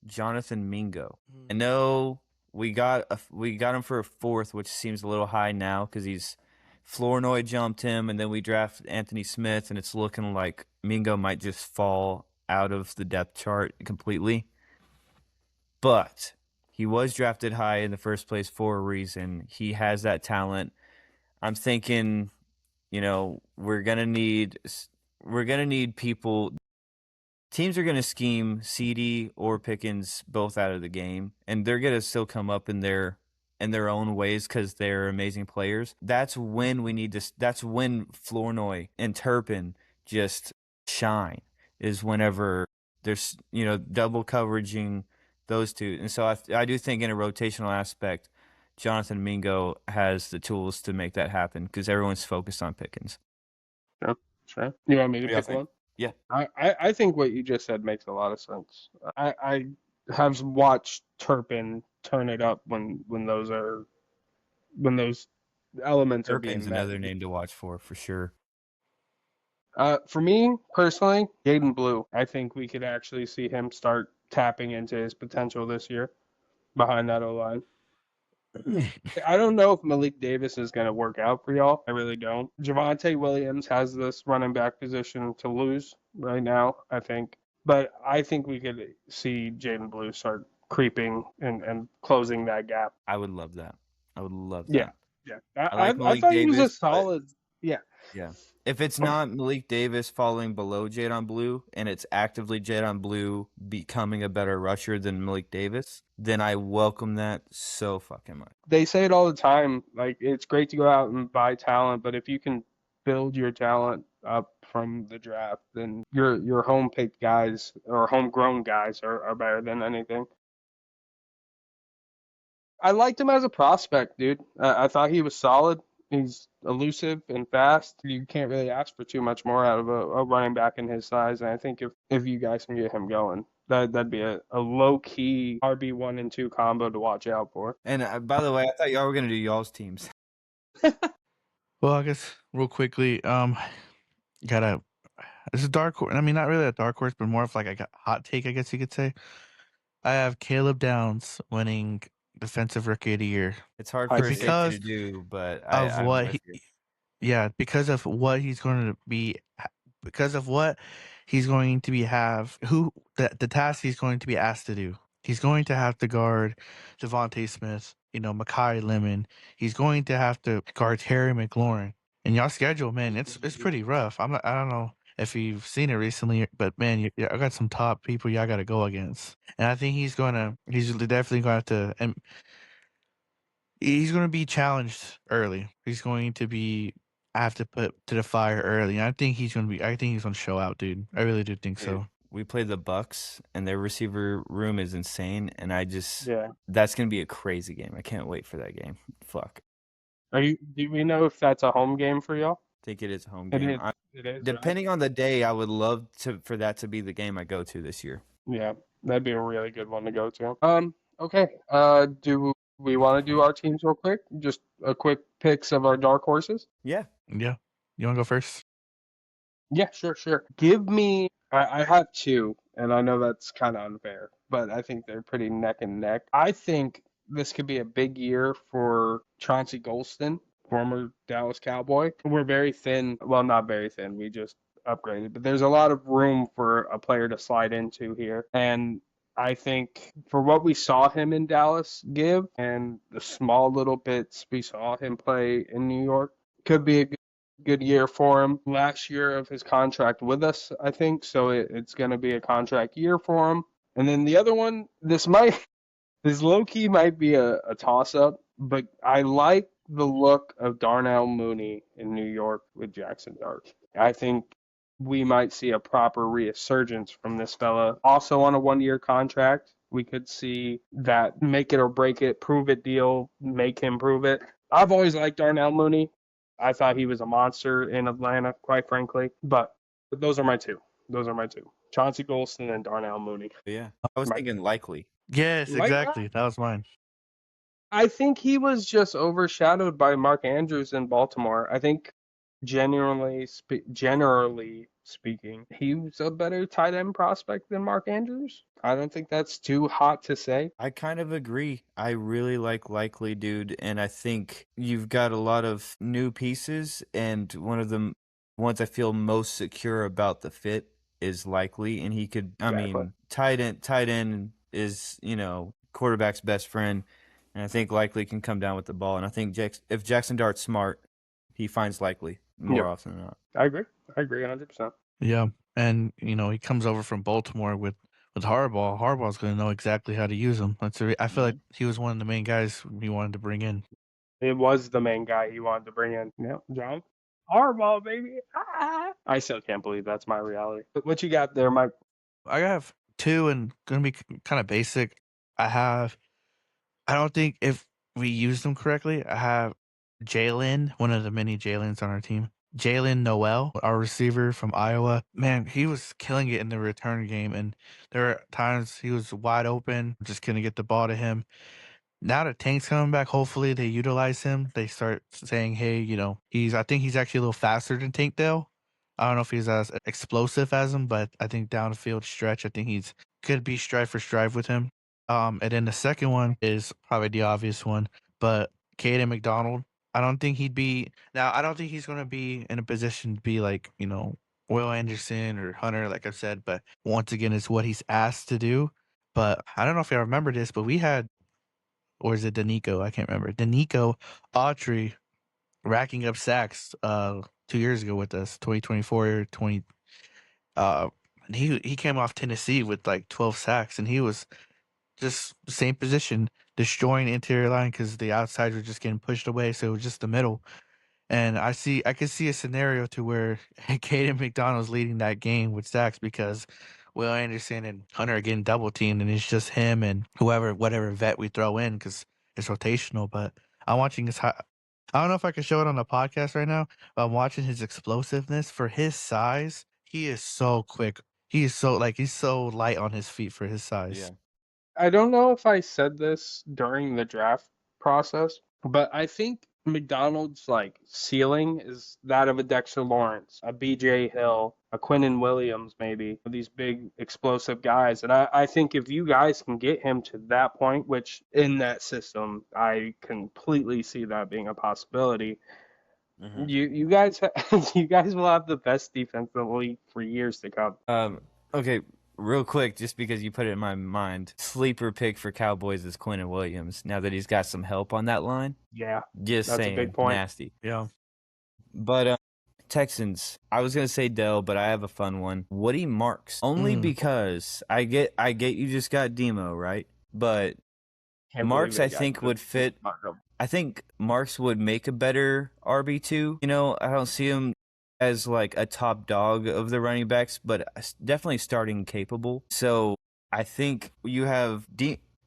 Jonathan Mingo. I know we got him for a 4th, which seems a little high now because he's Flournoy jumped him, and then we drafted Anthony Smith, and it's looking like Mingo might just fall out of the depth chart completely. But he was drafted high in the first place for a reason. He has that talent. I'm thinking, you know, we're gonna need people. Teams are going to scheme CD or Pickens both out of the game, and they're going to still come up in their own ways because they're amazing players. That's when we need this. That's when Flournoy and Turpin just shine. Is whenever there's double coveraging those 2, and so I do think in a rotational aspect, Jonathan Mingo has the tools to make that happen because everyone's focused on Pickens. Sure. You want me to pick one? Yeah. I think what you just said makes a lot of sense. I have watched Turpin turn it up when those elements are being Turpin's met. another name to watch for sure. For me personally, Jaden Blue. I think we could actually see him start tapping into his potential this year behind that O-line. I don't know if Malik Davis is going to work out for y'all. I really don't. Javonte Williams has this running back position to lose right now, I think. But I think we could see Jaden Blue start creeping and closing that gap. I would love that. I would love Yeah. that. Yeah. I like I Malik thought he was a Davis, but solid. Yeah. yeah. If it's not Malik Davis falling below Jadon Blue and it's actively Jadon Blue becoming a better rusher than Malik Davis, then I welcome that so fucking much. They say it all the time. Like, it's great to go out and buy talent, but if you can build your talent up from the draft, then your home picked guys or homegrown guys are better than anything. I liked him as a prospect, dude. I thought he was solid. He's elusive and fast. You can't really ask for too much more out of a running back in his size. And I think if you guys can get him going, that'd be a low key RB1 and 2 combo to watch out for. And by the way, I thought y'all were gonna do y'all's teams. Well, I guess real quickly, gotta. It's a dark horse. I mean, not really a dark horse, but more of like a hot take, I guess you could say. I have Caleb Downs winning Defensive Rookie of the Year. It's hard I for a see. safety Because to do, but of I'm what with he, you. yeah, because of what he's going to be, because of what he's going to be the task he's going to be asked to do. He's going to have to guard Devontae Smith, Makai Lemon. He's going to have to guard Terry McLaurin. And y'all schedule, man, it's pretty rough. I don't know if you've seen it recently, but man, I got some top people y'all got to go against. And I think he's definitely going to have to, and he's going to be challenged early. He's going to be have to put to the fire early. And I think he's going to show out, dude. I really do think Dude, so. we play the Bucks, and their receiver room is insane, and Yeah. that's gonna be a crazy game. I can't wait for that game. Fuck, Do we know if that's a home game for y'all? I think it is a home It game. is. It is. Right? Depending on the day, I would love for that to be the game I go to this year. Yeah, that'd be a really good one to go to. Okay. Do we want to do our teams real quick? Just a quick picks of our dark horses. Yeah, Yeah. You want to go first? Yeah, sure. Give me. I have two, and I know that's kind of unfair, but I think they're pretty neck and neck. I think this could be a big year for Chauncey Golston, former Dallas Cowboy. We're very thin. Well, not very thin. We just upgraded, but there's a lot of room for a player to slide into here. And I think for what we saw him in Dallas give and the small little bits we saw him play in New York, could be a good year for him. Last year of his contract with us, I think, so it's going to be a contract year for him. And then the other one, this low key might be a toss up, but I like the look of Darnell Mooney in New York with Jackson Dart. I think we might see a proper resurgence from this fella. Also on a 1 year contract, we could see that make it or break it, prove it deal, make him prove it. I've always liked Darnell Mooney. I thought he was a monster in Atlanta, quite frankly. But those are my two. Chauncey Golston and Darnell Mooney. yeah. I was thinking likely. Yes, Like that? exactly. That was mine. I think he was just overshadowed by Mark Andrews in Baltimore. I think generally speaking, he was a better tight end prospect than Mark Andrews. I don't think that's too hot to say. I kind of agree. I really like Likely, dude, and I think you've got a lot of new pieces, and one of the ones I feel most secure about the fit is Likely, and he could. I Exactly. mean, tight end is quarterback's best friend, and I think Likely can come down with the ball, and I think if Jackson Dart's smart, he finds Likely more often than not. I agree 100%. Yeah. And, he comes over from Baltimore with Harbaugh. Harbaugh's going to know exactly how to use him. I feel like he was one of the main guys he wanted to bring in. It was the main guy he wanted to bring in. Yeah, John. Harbaugh, baby. Ah! I still can't believe that's my reality. But what you got there, Mike? I have two and going to be kind of basic. I don't think if we use them correctly, I have Jalen, one of the many Jalens on our team. Jalen Noel, our receiver from Iowa. Man, he was killing it in the return game, and there are times he was wide open, just couldn't get the ball to him. Now that Tank's coming back, hopefully they utilize him. They start saying, hey, I think he's actually a little faster than Tank Dell. I don't know if he's as explosive as him, but I think down the field stretch, I think he's could be strive for strive with him. And then the second one is probably the obvious one, but Caden McDonald. I don't think he's going to be in a position to be like, Will Anderson or Hunter, like I've said, but once again, it's what he's asked to do. But I don't know if you remember this, but we had, or is it Danico? I can't remember. Danico Autry racking up sacks 2 years ago with us, 2024 or 20. He came off Tennessee with like 12 sacks, and he was just the same position, destroying the interior line because the outsides were just getting pushed away. So it was just the middle. And I could see a scenario to where Caden McDonald's leading that game with sacks because Will Anderson and Hunter are getting double teamed, and it's just him and whatever vet we throw in because it's rotational. But I'm watching I don't know if I can show it on the podcast right now, but I'm watching his explosiveness for his size. He is so quick. He is so he's so light on his feet for his size. Yeah. I don't know if I said this during the draft process, but I think McDonald's like ceiling is that of a Dexter Lawrence, a BJ Hill, a Quinnen Williams, maybe these big explosive guys. And I think if you guys can get him to that point, which in that system, I completely see that being a possibility. Mhm. You guys you guys will have the best defense in the league for years to come. Okay, real quick, just because you put it in my mind, sleeper pick for Cowboys is Quinnen Williams. Now that he's got some help on that line, Yeah, just that's a big saying, point. nasty. Yeah. But Texans, I was gonna say Dell, but I have a fun one. Woody Marks, only because I get you just got Demo right, but Can't believe Marks they I got think the would fit. Markham. I think Marks would make a better RB2. You know, I don't see him as like a top dog of the running backs, but definitely starting capable. So I think you have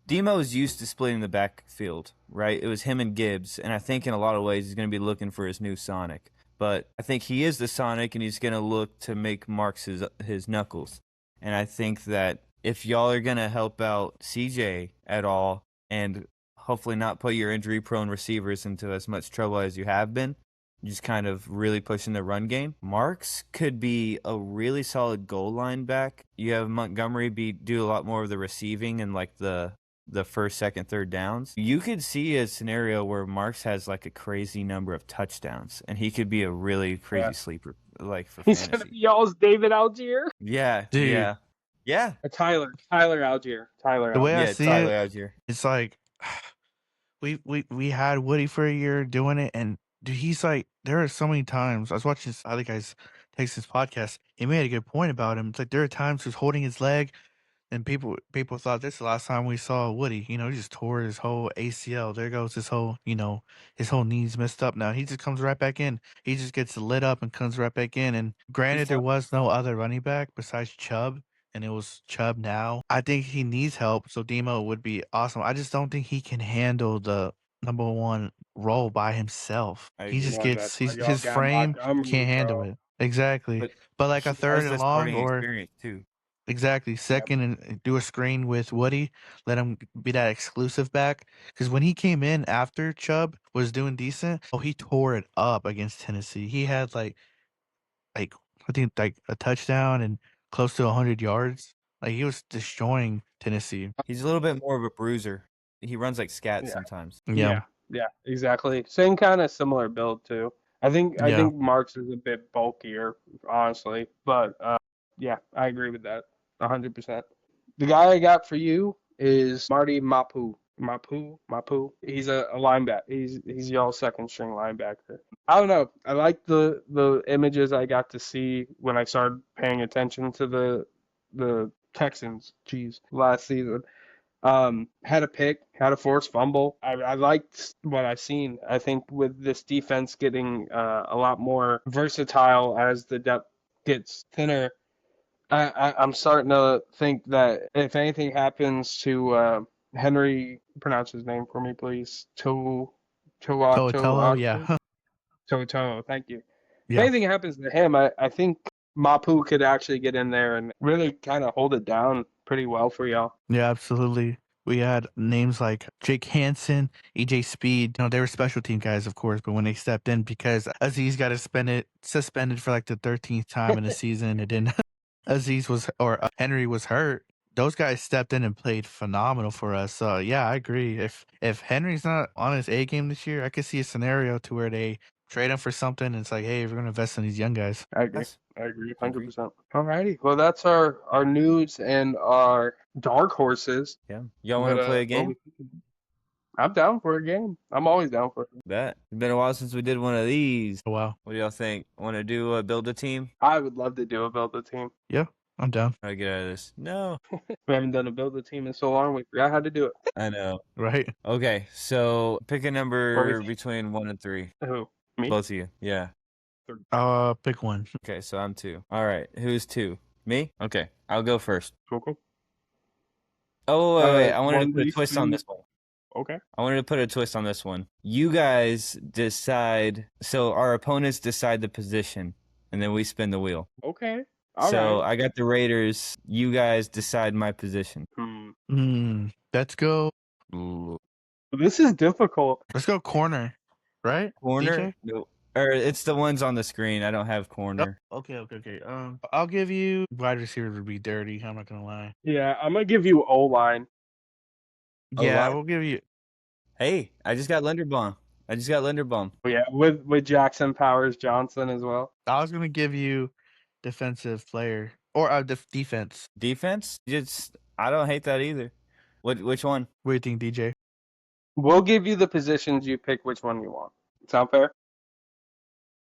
Demo's used to splitting the backfield, right? It was him and Gibbs, and I think in a lot of ways he's going to be looking for his new Sonic. But I think he is the Sonic, and he's going to look to make Marks his knuckles. And I think that if y'all are going to help out CJ at all, and hopefully not put your injury-prone receivers into as much trouble as you have been, just kind of really pushing the run game. Marks could be a really solid goal line back. You have Montgomery do a lot more of the receiving and like the first, second, third downs. You could see a scenario where Marks has like a crazy number of touchdowns, and he could be a really crazy sleeper, like for He's gonna fantasy. be y'all's David Algier. Yeah, Dude. yeah. Tyler Algier. The way I Yeah, see Tyler it, Algier. it's like we had Woody for a year doing it, and dude, he's like, there are so many times I was watching this other guy's Texas podcast. He made a good point about him. It's like there are times he's holding his leg, and people thought this the last time we saw Woody. You know, he just tore his whole ACL. There goes his whole, his whole knees messed up now. He just comes right back in. He just gets lit up and comes right back in. And granted, there was no other running back besides Chubb, and it was Chubb now. I think he needs help, so Demo would be awesome. I just don't think he can handle the number one role by himself. I He agree. just Yeah, that's why y'all his got frame Montgomery, can't handle bro. it. Exactly. But But like a he third has and the long starting or experience too. exactly. Second and do a screen with Woody. Let him be that exclusive back. Because when he came in after Chubb was doing decent, he tore it up against Tennessee. He had like I think like a touchdown and close to 100 yards. Like he was destroying Tennessee. He's a little bit more of a bruiser. He runs like scat Yeah, sometimes. Yeah. yeah, exactly. Same kind of similar build too. I Yeah. think Marks is a bit bulkier, honestly, but yeah, I agree with that 100%. The guy I got for you is Marty Mapu. Mapu. He's a linebacker. He's y'all's second string linebacker. I don't know. I like the images I got to see when I started paying attention to the Texans. Jeez, last season. Had a pick, had a forced fumble. I liked what I've seen. I think with this defense getting a lot more versatile as the depth gets thinner, I'm starting to think that if anything happens to Henry, pronounce his name for me, please. Toa, yeah. Toto, thank you. If Yeah. anything happens to him, I think Mapu could actually get in there and really kind of hold it down pretty well for y'all. Yeah, absolutely. We had names like Jake Hansen, EJ Speed. They were special team guys, of course, but when they stepped in, because Aziz got suspended for like the 13th time in the season, and then Henry was hurt. Those guys stepped in and played phenomenal for us. So yeah, I agree. If Henry's not on his A game this year, I could see a scenario to where they trade him for something, and it's like, hey, we're gonna invest in these young guys. I agree. That's I agree, agree. 100%. Alrighty. Well, that's our news and our dark horses. Yeah. Y'all want to play a game? I'm down for a game. I'm always down for it. It's been a while since we did one of these. Oh, wow. What do y'all think? Want to do a build a team? I would love to do a build a team. Yeah, I'm down. How to get out of this? No. We haven't done a build a team in so long. We forgot how to do it. I know. Right. Okay, so pick a What number we- between 1 and 3. Who? Me? Both of you. Yeah. Pick one. Okay, so I'm 2. All right. Who's 2? Me? Okay, I'll go first. Cool. Oh, wait. I wanted to one put a least twist on two- this one. Okay. I wanted to put a twist on this one. You guys decide. So our opponents decide the position, and then we spin the wheel. Okay. All So right. I got the Raiders. You guys decide my position. Let's go. Ooh. This is difficult. Let's go corner, right? Corner? DJ? No. Or it's the ones on the screen. I don't have Oh, corner. okay. I'll give you wide receiver would be dirty. I'm not gonna lie. Yeah, I'm gonna give you O-line. Yeah, O-line? we'll give you. Hey, I just got Linderbaum. Yeah, with Jackson Powers Johnson as well. I was gonna give you defensive player or defense. Defense? I don't hate that either. Which one? What do you think, DJ? We'll give you the positions. You pick which one you want. Sound fair?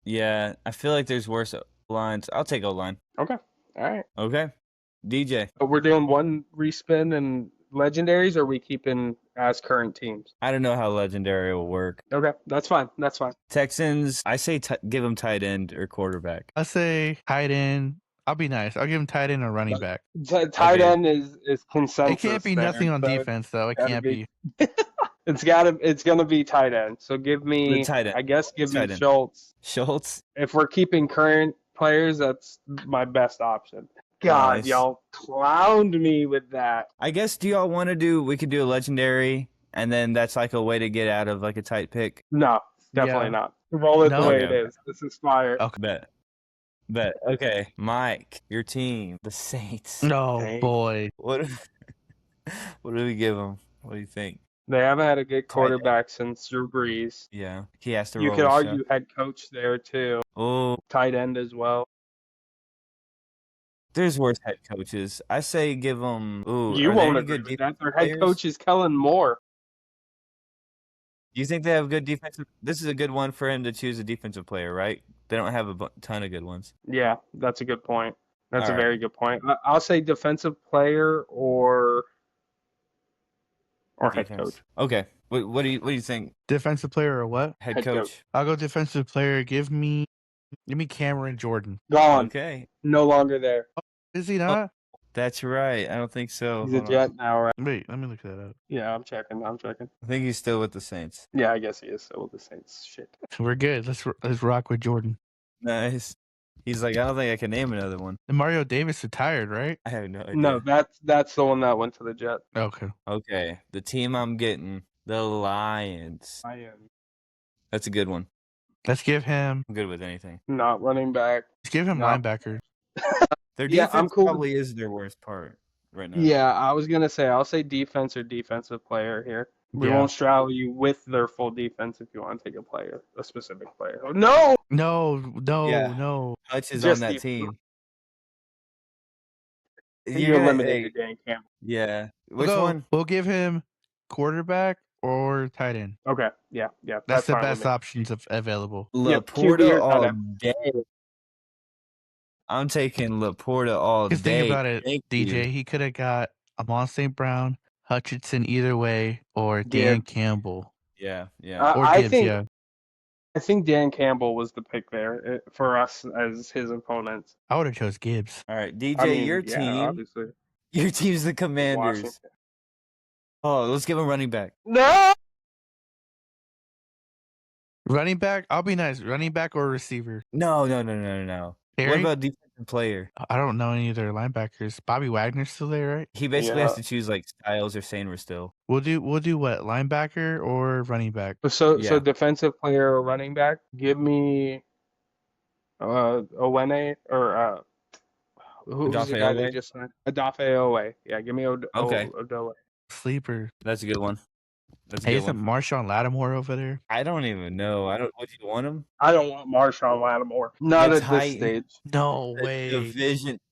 Yeah, I feel like there's worse lines. I'll take O-line. Okay. All right. Okay. DJ. But we're doing one respin and legendaries, or are we keeping as current teams? I don't know how legendary will work. Okay, that's fine. That's fine. Texans, I say give them tight end or quarterback. I say tight end. I'll be nice. I'll give him tight end or running back. Tight Okay. end is consensus. It can't be there, nothing on so defense though. It gotta can't be- be. It's gonna be tight end. So give me The tight end. I guess give me Tight end. Schultz. Schultz? If we're keeping current players, that's my best option. God, Nice. y'all clowned me with that. I guess we could do a legendary, and then that's like a way to get out of like a tight pick. No, definitely Yeah. not. Roll it No? the way Okay. it is. This is fire. Okay. Bet. Okay. Mike, your team, the Saints. No Dang. boy. What do we give them? What do you think? They haven't had a good Tight end. quarterback since Drew Brees. Yeah. He has to You roll could his argue shot. head coach there too. Oh, Tight end as well. there's worse head coaches. I say give them. Ooh, You are there won't any agree good with that. Their defensive head players? coach is Kellen Moore. Do you think they have good defensive? This is a good one for him to choose a defensive player, right? They don't have a ton of good ones. Yeah, that's a good point. That's All a right. very good point. I'll say defensive player or head Defense. coach. Okay. What do you think? Defensive player or what? Head Head coach. coach. I'll go defensive player. Give me Cameron Jordan. Gone. Okay. No longer there. Is he not? That's right. I don't think so. He's a Hold on. Jet now, right? Wait, let me look that up. Yeah, I'm checking. I think he's still with the Saints. Yeah, I guess he is still with the Saints. Shit. We're good. Let's rock with Jordan. Nice. He's like, I don't think I can name another one. And Mario Davis retired, right? I have no idea. No, that's the one that went to the Jets. Okay. Okay. The team I'm getting, the Lions. I am That's a good one. Let's give him. I'm good with anything. not running back. Let's give him No. linebacker. Their Yeah, defense I'm cool with- probably is their worst part right now. Yeah, I was gonna say I'll say defense or defensive player here. We Yeah. won't straddle you with their full defense if you want to take a specific player. No, No. Yeah. Hutch is Just on that the- team. you gonna- eliminated Dan Campbell. Yeah. We'll Which go- one? We'll give him quarterback or tight end. Okay, yeah. That's the fine with best me. options available. Yep, Laporta QB or all tight day. I'm taking Laporta all Because day. think about it, Thank DJ. you. He could have got Amon St. Brown, Hutchinson either way, or Dan Gibbs. Campbell. Yeah, yeah. Or I Gibbs, think yeah. I think Dan Campbell was the pick there for us as his opponents. I would have chose Gibbs. All right, DJ, I mean, your yeah, team. obviously. Your team's the Commanders. Washington. Oh, let's give him running back. No. Running back, I'll be nice. Running back or receiver. No. What Terry? about defensive player? I don't know any of their linebackers. Bobby Wagner's still there, right? He basically has Yeah. to choose like Styles or Sainer still. We'll do what? Linebacker or running back? So Yeah. defensive player or running back. Give me Owene or who's the guy they Odafe just signed? Adafe Owe. Yeah, give me Okay. Odoe. Sleeper. That's a good one. That's a Hey, good isn't one. Marshawn Lattimore over there? I don't even know. Would you want him? I don't want Marshawn Lattimore. Not It's at high- this stage. No way.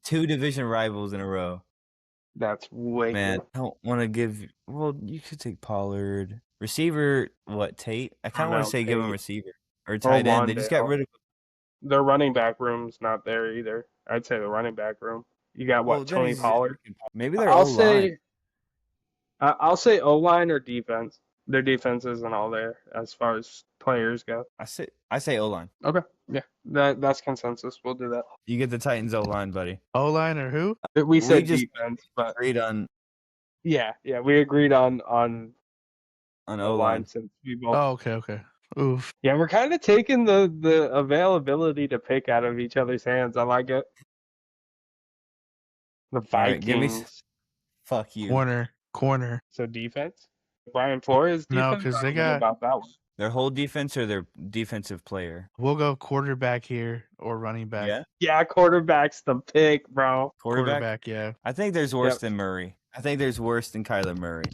Two division rivals in a row. That's way Man, cool. I don't want to give. Well, you could take Pollard. Receiver, what, Tate? I kind of want know, to say give him Tate. receiver or tight end. They just got Wandale. rid of. Their running back room's not there either. I'd say the running back room. You got Well, what, then Tony he's- Pollard? Maybe they're I'll O-line. say I'll say O-line or defense. Their defense isn't all there as far as players go. I say O-line. Okay, yeah, that's consensus. We'll do that. You get the Titans O-line, buddy. O-line or who? We said just defense, but Agreed on. yeah, we agreed on on O-line O-line. since we both. Oh, okay. Oof. Yeah, we're kind of taking the availability to pick out of each other's hands. I like it. The All right, give me. Vikings. Fuck you. Corner. So defense. Brian Flores No, defense. 'cause I they don't know got- about that one. Their whole defense or their defensive player? We'll go quarterback here or running back. Yeah. Yeah, quarterback's the pick, bro. Quarterback. Yeah. I think there's worse Yep. than Murray. I think there's worse than Kyler Murray.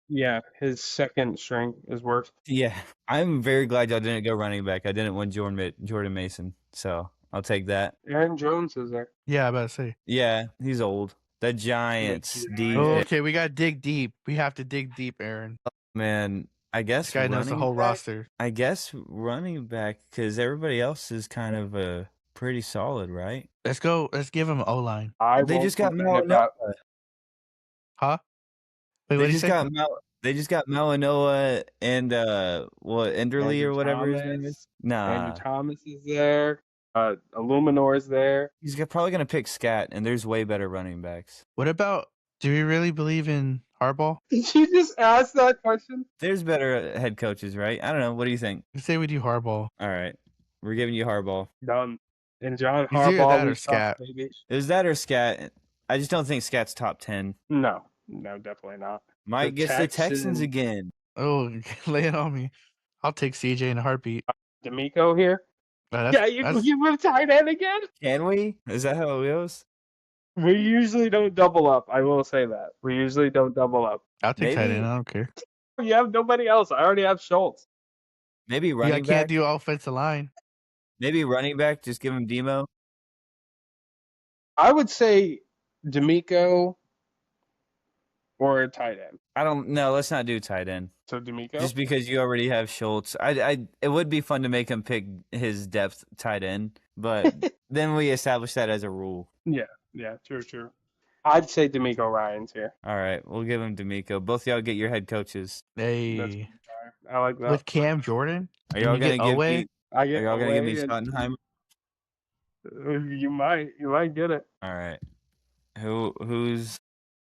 Yeah, his second string is worse. Yeah, I'm very glad y'all didn't go running back. I didn't want Jordan Mason, so I'll take that. Aaron Jones is there. Yeah, I about to say. Yeah, he's old. The Giants Giants. defense, Oh, okay, we got to dig deep. We have to dig deep, Aaron. man. I guess This guy knows the running whole back- roster. I guess running back because everybody else is kind of pretty solid, right? Let's go. Let's give him O-line. They just got Malinois. Huh? Wait, what They did you just say? got They just got Malinois and Enderley Andrew or whatever his name is. Nah, Andrew Thomas is there. Illuminor is there. he's probably gonna pick Scat, and there's way better running backs. What about, do we really believe in Harbaugh? Did you just ask that question? There's better head coaches, right? I don't know. What do you think? Let's say we do Harbaugh. All right, we're giving you Harbaugh. Done. And John It's either Harbaugh, that or we suck, Scat. baby. Is that or Scat? I just don't think Scat's top 10. No, definitely not. Mike The gets the Texans Texans. again. Oh, lay it on me. I'll take CJ in a heartbeat. D'Amico here. That's- Yeah, you went tight end again? Can we? Is that how it goes? We usually don't double up. I will say that. We usually don't double up. I'll take tight maybe- end. I don't care. You have nobody else. I already have Schultz. Maybe Yeah, I running can't back. do offensive line. Maybe running back. Just give him Demo. I would say D'Amico or a tight end. I don't know. Let's not do tight end. So D'Amico? Just because you already have Schultz. It would be fun to make him pick his depth tight end, but then we establish that as a rule. Yeah, true. I'd say D'Amico Ryan's here. All right, we'll give him D'Amico. Both y'all get your head coaches. Hey. I like that. With Cam Jordan? Are And y'all you gonna get give Oweh? me? I Are get y'all gonna give me Oweh and- Schottenheimer? You might get it. All right. Who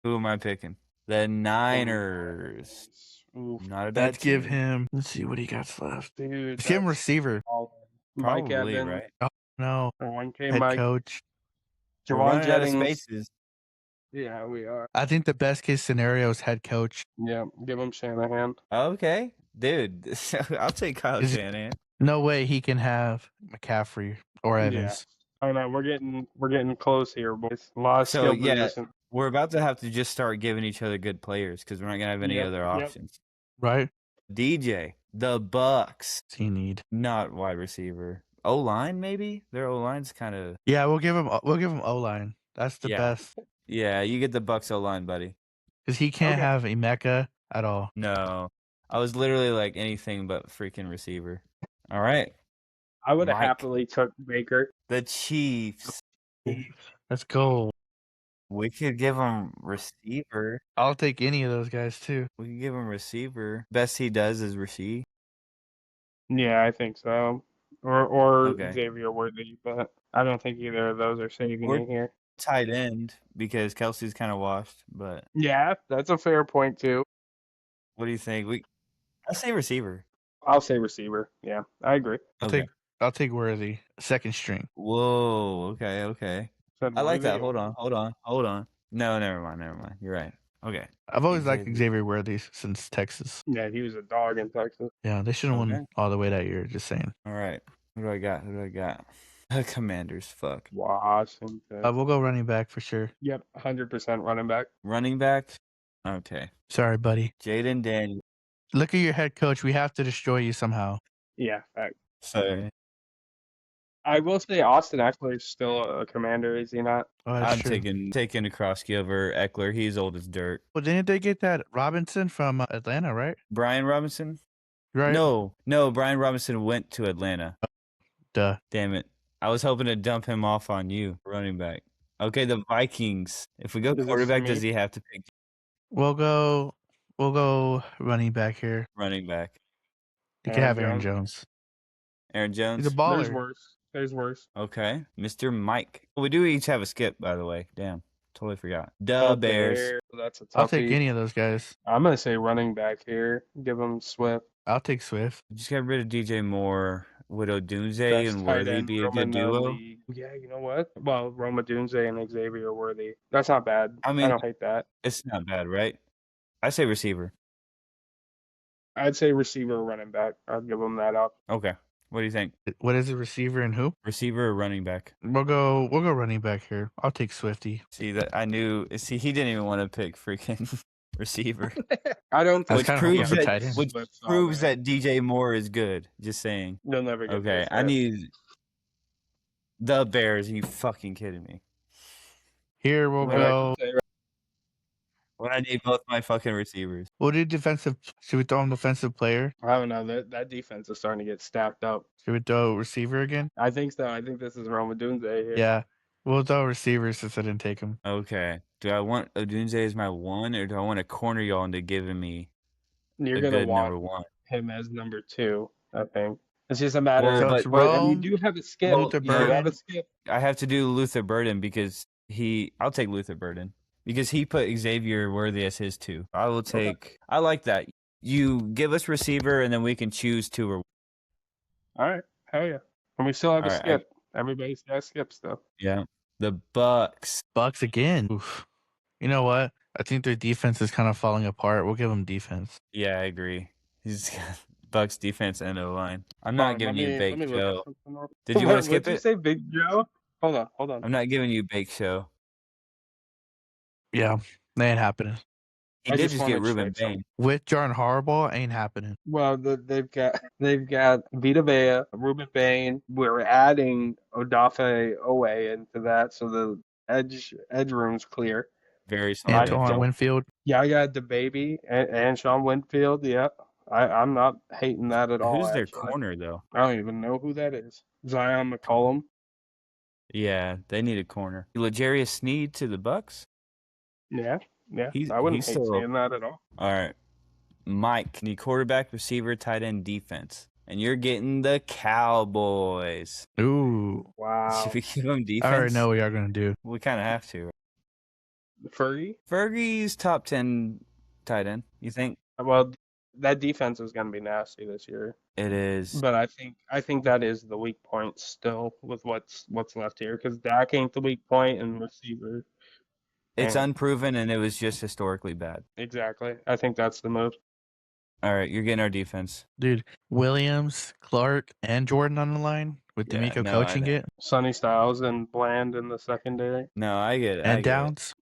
am I picking? The Niners. Oof, Not a bad Let's give team. him. Let's see what he got left. dude. Let's give him that's receiver. all- Mike Probably Evans, right. No. or 1K Head Mike, coach. We're Javon running out of Jennings. spaces. Yeah, we are. I think the best case scenario is head coach. Yeah, give him Shanahan. Okay, dude. I'll take Kyle Is it- Shanahan. No way he can have McCaffrey or Yeah. Evans. Oh no, we're getting close here, boys. A lot of So, skill yeah. position. We're about to have to just start giving each other good players because we're not gonna have any Yep, other yep. options. Right? DJ, the Bucks, What's he need? not wide receiver. O line maybe. Their O line's kind of Yeah, we'll give him O-line. That's the Yeah. best. yeah. You get the Bucks O line, buddy. Because he can't Okay. have Emeka at all. No, I was literally like anything but freaking receiver. All right, I would have Mike. happily took Baker. the Chiefs. Let's go. We could give him receiver. I'll take any of those guys too. We could give him receiver. Best he does is receive. Yeah, I think so. Or Okay. Xavier Worthy, but I don't think either of those are saving Or- it here. Tight end because Kelsey's kind of washed. But Yeah, that's a fair point too. what do you think? I say receiver. I'll say receiver. Yeah, I agree. Okay. I'll take Worthy. Second string. Whoa. Okay. Said I like that. Worthy. Hold on. No, never mind. You're right. Okay. I've always liked Xavier. Xavier Worthy since Texas. Yeah, he was a dog in Texas. Yeah, they should have Okay. won all the way that year. Just saying. All right. Who do I got? Commanders. Fuck. Washington. We'll go running back for sure. Yep, 100% running back. Running back. Okay. Sorry, buddy. Jaden Daniels. Look at your head coach. We have to destroy you somehow. Yeah, fact. Sorry. I will say Austin Eckler is still a commander, is he not? Oh, that's I'm true. taking Krosky over Eckler. He's old as dirt. Well, didn't they get that Robinson from Atlanta, right? Brian Robinson? Right. No. Brian Robinson went to Atlanta. Duh. Damn it. I was hoping to dump him off on you, running back. Okay, the Vikings. If we go Is this quarterback, me? does he have to pick We'll go running back here. running back? You can Aaron have Aaron Jones. Jones. Aaron Jones? He's a baller. There's worse. Okay. Mr. Mike. We do each have a skip, by the way. Damn. Totally forgot. The Bears. That's a toughie. I'll take any of those guys. I'm gonna say running back here. Give him Swift. I'll take Swift. Just got rid of DJ Moore. Would Odunze Best and tight Worthy end be a room good in the duo? league. Yeah, you know what? Well, Roma Dunze and Xavier Worthy. That's not bad. I I mean, don't hate that. it's not bad, right? I say receiver. I'd say receiver or running back. I'd give him that up. Okay. What do you think? What is it, receiver and who? Receiver or running back? We'll go running back here. I'll take Swifty. See that I knew. See, he didn't even want to pick freaking receiver, I don't That's think kinda proves hard for that tight end. which Swift's not proves there. that DJ Moore is good. Just saying. You'll never get Okay, this I guy. need the Bears. Are you fucking kidding me? Here we'll What I go. can say, When I need both my fucking receivers. We'll do defensive. Should we throw him defensive player? I don't know. That defense is starting to get stacked up. Should we throw receiver again? I think so. I think this is Roma Dunze here. Yeah. We'll throw receiver since I didn't take him. Okay. Do I want Odunze as my one, or do I want to corner y'all into giving me You're a gonna good want number one? him as number 2. I think it's just a matter. Well, So but it's and you Rome, do have a skip. Well, Luther You have a Burden. skip. I have to do Luther Burden because I'll take Luther Burden because he put Xavier Worthy as his 2. I will take. I like that. You give us receiver, and then we can choose 2 or. All right. Hell yeah. And we still have a All right, skip. Everybody's got skips though. Yeah. The Bucks. Bucks again. Oof. You know what? I think their defense is kind of falling apart. We'll give them defense. Yeah, I agree. He's got Bucks defense and O-line. I'm Hold not on, giving let you me Bake look Show. something up. Did you want to skip What'd you it? say, Big Joe? Hold on. I'm not giving you Bake Show. Yeah, they ain't happening. He I did just just get wanna Ruben trade some. Bain. With Jordan Harbaugh, ain't happening. Well, they've got Vita Vea, Ruben Bain. We're adding Odafe Owe into that, so the edge room's clear. Very smart. Antoine don't- Winfield. Yeah, I got the baby and Sean Winfield. Yeah, I'm not hating that at all. Who's their actually. corner though? I don't even know who that is. Zion McCollum. Yeah, they need a corner. L'Jarius Sneed to the Bucks. Yeah. He's- I wouldn't he's hate still- seeing that at all. All right, Mike, need quarterback, receiver, tight end, defense, and you're getting the Cowboys. Ooh. Wow. Should we give them defense? I already know what y'all gonna do. We kind of have to. Fergie. Fergie's top 10 tight end. You think Well, that defense is going to be nasty this year. it is? But I think that is the weak point still with what's left here because Dak ain't the weak point and receiver. It's and- unproven, and it was just historically bad. Exactly. I think that's the move. All right, you're getting our defense. Dude, Williams, Clark, and Jordan on the line with Yeah, D'Amico no, I coaching know. it. Sonny Styles and Bland in the secondary. No, I get it. I And get it. Downs.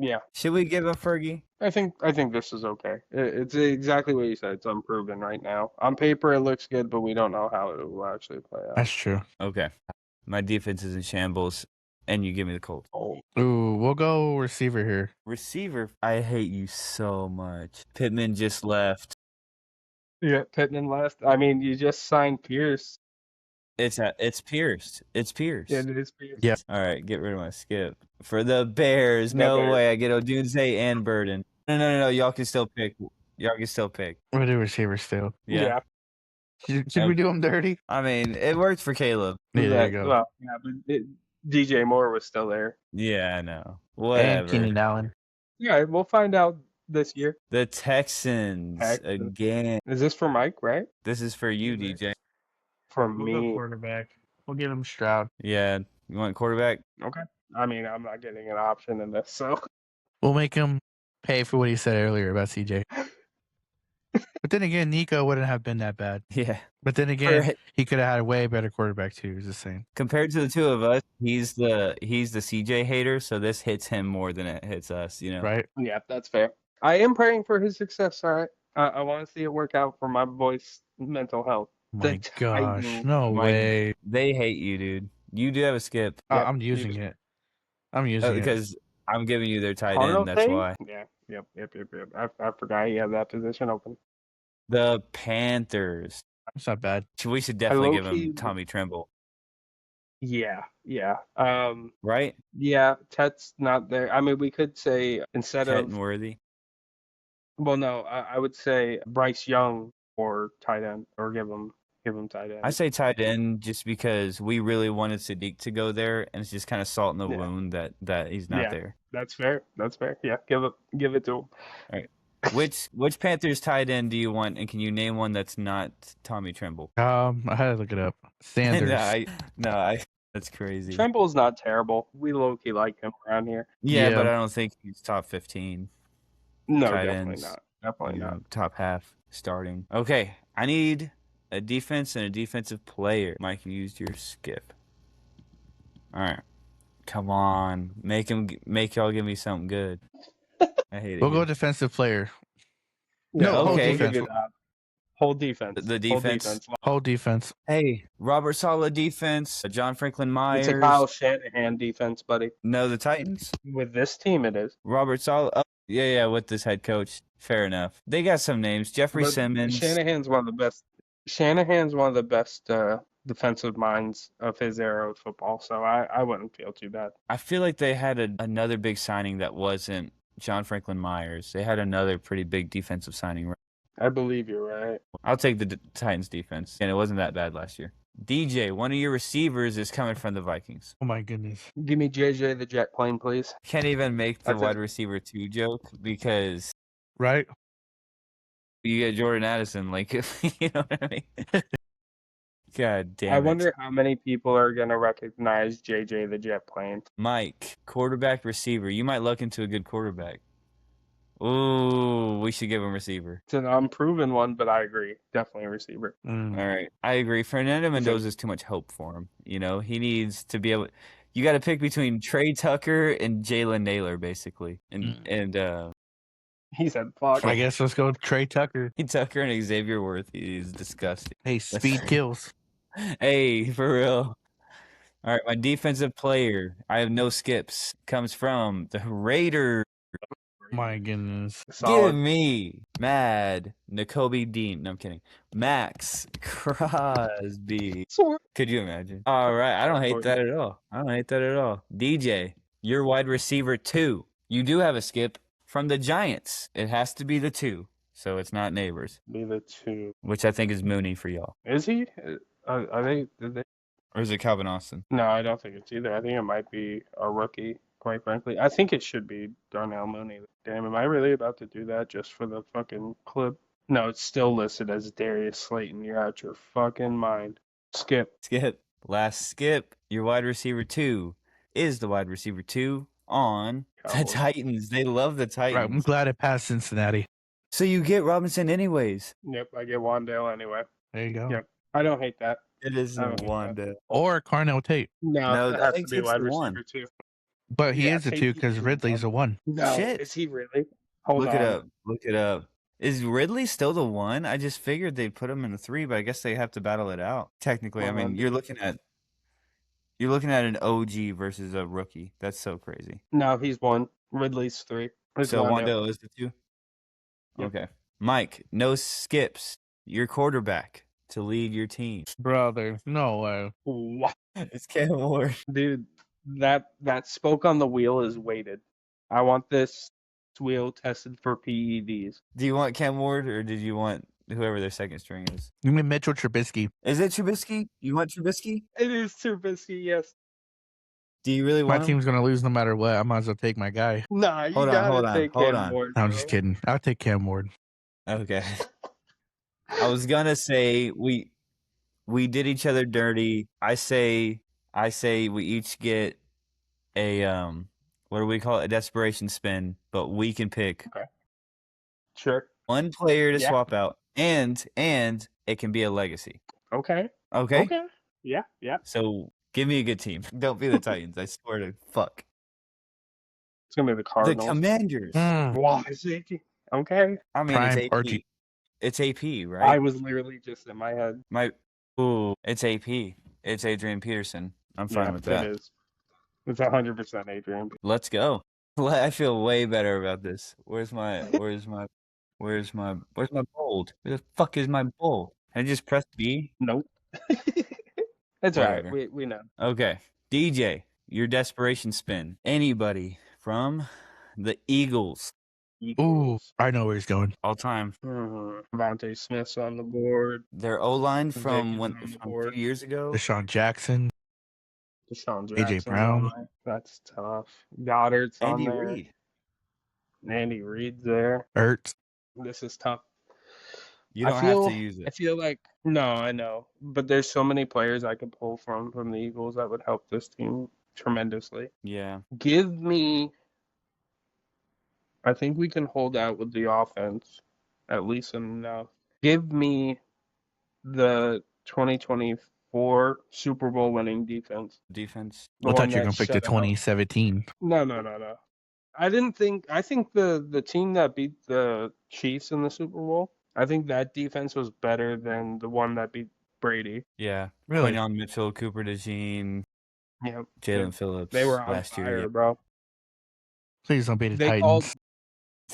Yeah, Should we give a Fergie? I think this is okay. It's exactly what you said. It's unproven right now. On paper, it looks good, but we don't know how it will actually play out. That's true. Okay. My defense is in shambles, and you give me the Colts. Oh, Ooh, we'll go receiver here. Receiver, I hate you so much. Pittman just left. yeah, Pittman left. I mean, you just signed Pierce. It's Pierce. It's Pierce. Yeah, it is Pierce. Yeah. All right, get rid of my skip. For the Bears, The no Bears. way. I get Odunze and Burden. No. Y'all can still pick. We'll do receiver still. Yeah. Should we do them dirty? I mean, it worked for Caleb. Yeah, there you go. Well, yeah, but DJ Moore was still there. Yeah, I know. And Whatever. Keenan Allen. Yeah, we'll find out this year. The Texans Texans. again. Is this for Mike, right? This is for you, Yes. DJ. For We'll me. go quarterback. We'll give him Stroud. Yeah. You want quarterback? Okay. I mean, I'm not getting an option in this, so We'll make him pay for what he said earlier about CJ. But then again, Nico wouldn't have been that bad. Yeah. But then again, For- he could have had a way better quarterback too. Just saying. compared to the two of us, he's the CJ hater, so this hits him more than it hits us, you know. Right? yeah, that's fair. I am praying for his success. All right. I want to see it work out for my boy's mental health. My The gosh. Titans. No My- way. They hate you, dude. You do have a skip Yep, I'm using it. I'm using it. because I'm giving you their tight Carl end. That's Tate? why. Yeah. Yep. I forgot he had that position open. The Panthers. It's not bad. We should definitely give low-key- him Tommy Tremble, Yeah. right? Yeah. Tet's not there. I mean, we could say instead Tet of and Worthy. well, no, I would say Bryce Young or tight end, or give him Give him tight end. I say tight end just because we really wanted Sadiq to go there, and it's just kind of salt in the Yeah. wound that he's not Yeah. there. That's fair. That's fair. Yeah, give it to him. All right. Which Panthers tight end do you want, and can you name one that's not Tommy Tremble? I had to look it up. Sanders. That's crazy. Tremble's not terrible. We low-key like him around here. Yeah, Yeah. but I don't think he's top 15. No, Tight definitely ends, not. Definitely not. top half starting. Okay, I need a defense and a defensive player. Mike, you used your skip. All right, come on, make y'all give me something good. I hate it. We'll go here. defensive player. Yeah, No, whole okay. We'll give defense. you that. Whole defense. The defense. Whole defense. Hey, Robert Saleh defense. John Franklin Myers. It's a Kyle Shanahan defense, buddy. No, the Titans. With this team, it is. Robert Saleh. Oh, yeah, with this head coach. Fair enough. They got some names. Jeffrey But Simmons. Shanahan's one of the best. Shanahan's one of the best defensive minds of his era of football, so I wouldn't feel too bad. I feel like they had another big signing that wasn't John Franklin Myers. They had another pretty big defensive signing. Right? I believe you're right. I'll take the Titans defense, and it wasn't that bad last year. DJ, one of your receivers is coming from the Vikings. Oh my goodness. Give me JJ the jet plane, please. Can't even make the That's it. wide receiver 2 joke because Right? you get Jordan Addison. Like, you know what I mean? God damn it. I wonder how many people are going to recognize JJ the jet plane. Mike, quarterback, receiver. You might luck into a good quarterback. Ooh, we should give him receiver. It's an unproven one, but I agree. Definitely a receiver. All right. I agree. Fernando Mendoza is too much hope for him. You know, he needs to be able. You got to pick between Trey Tucker and Jalen Naylor, basically. And He said, fuck. I guess let's go Trey Tucker. Tucker and Xavier Worth is disgusting. Hey, speed kills. Hey, for real. All right, my defensive player, I have no skips, comes from the Raiders. My goodness. Give Solid. me Mad N'Kobe Dean. No, I'm kidding. Max Crosby. Could you imagine? All right. I don't hate that at all. DJ, you're wide receiver 2. You do have a skip from the Giants. It has to be the 2, so it's not Neighbors, Be the 2. which I think is Mooney for y'all. Is he? I think. Or is it Calvin Austin? No, I don't think it's either. I think it might be a rookie, quite frankly. I think it should be Darnell Mooney. Damn, am I really about to do that just for the fucking clip? No, it's still listed as Darius Slayton. You're out your fucking mind. Skip. Last skip. Your wide receiver 2 is the wide receiver 2 on the Cowboys. Titans. They love the Titans. Right, I'm glad it passed Cincinnati. So you get Robinson anyways. Yep, I get Wandale anyway. There you go. Yep. I don't hate that. It is I don't hate Wanda. Or Carnell Tate. No, No, that I has think to be Tate's wide the one. receiver 2. But he Yeah, is a Tate 2 is because the Ridley's a 1. No, Shit. is he really? Hold Look on. it up. Is Ridley still the 1? I just figured they'd put him in the 3, but I guess they have to battle it out. Technically, I Hold mean, on. you're looking at an OG versus a rookie. That's so crazy. No, he's 1. Ridley's 3. It's So Wandale. Wandale is the 2? Yep. Okay. Mike, no skips. Your quarterback to lead your team. Brother, no way. What? It's Cam Ward. Dude, that spoke on the wheel is weighted. I want this wheel tested for PEDs. Do you want Cam Ward or did you want whoever their second string is? You mean Mitchell Trubisky? Is it Trubisky? You want Trubisky? It is Trubisky, yes. Do you really My want him? team's going to lose no matter what. I might as well take my guy. Nah, you Hold on, gotta hold on, take hold Cam on. Ward, No, I'm bro. just kidding. I'll take Cam Ward. Okay. I was gonna say we did each other dirty. I say we each get a what do we call it? A desperation spin, but we can pick Sure. one player to Yeah. swap out, and it can be a legacy. Okay. Okay. Okay. Yeah, yeah. So give me a good team. Don't be the Titans. I swear to fuck. It's gonna be the The Cardinals. Commanders. Why is it? Okay. I mean, Prime it's AP. Archie. It's AP, I right? was literally just in my head. It's AP. It's Adrian Peterson. I'm fine with that. It is. It's 100% Adrian. Let's go. I feel way better about this. Where's my bold? Where the fuck is my bold? I just press B. Nope. It's all right. Whatever. We know. Okay. DJ, your desperation spin. Anybody from the Eagles Eagles. I know where he's going. All time. Devontae Smith's on the board. Their O-line Vic from is when on the from a board. few years ago. Deshaun Jackson, Deshaun AJ Jackson's Brown, on there. That's tough. Goddard's on Andy there. Reid. Andy Reid's there. Ertz. This is tough. You don't have to use I it. feel like no, I know, but there's so many players I could pull from the Eagles that would help this team tremendously. Yeah. Give me. I think we can hold out with the offense, at least enough. Give me the 2024 Super Bowl winning defense. Defense. The I one thought you were that going to pick the shut 'em up. 2017. No. I think the team that beat the Chiefs in the Super Bowl, I think that defense was better than the one that beat Brady. Yeah. Really? Quinion Mitchell, Cooper DeJean, Yeah. Jalen Phillips. They were on last fire, year. Yeah. bro. Please don't be the They Titans.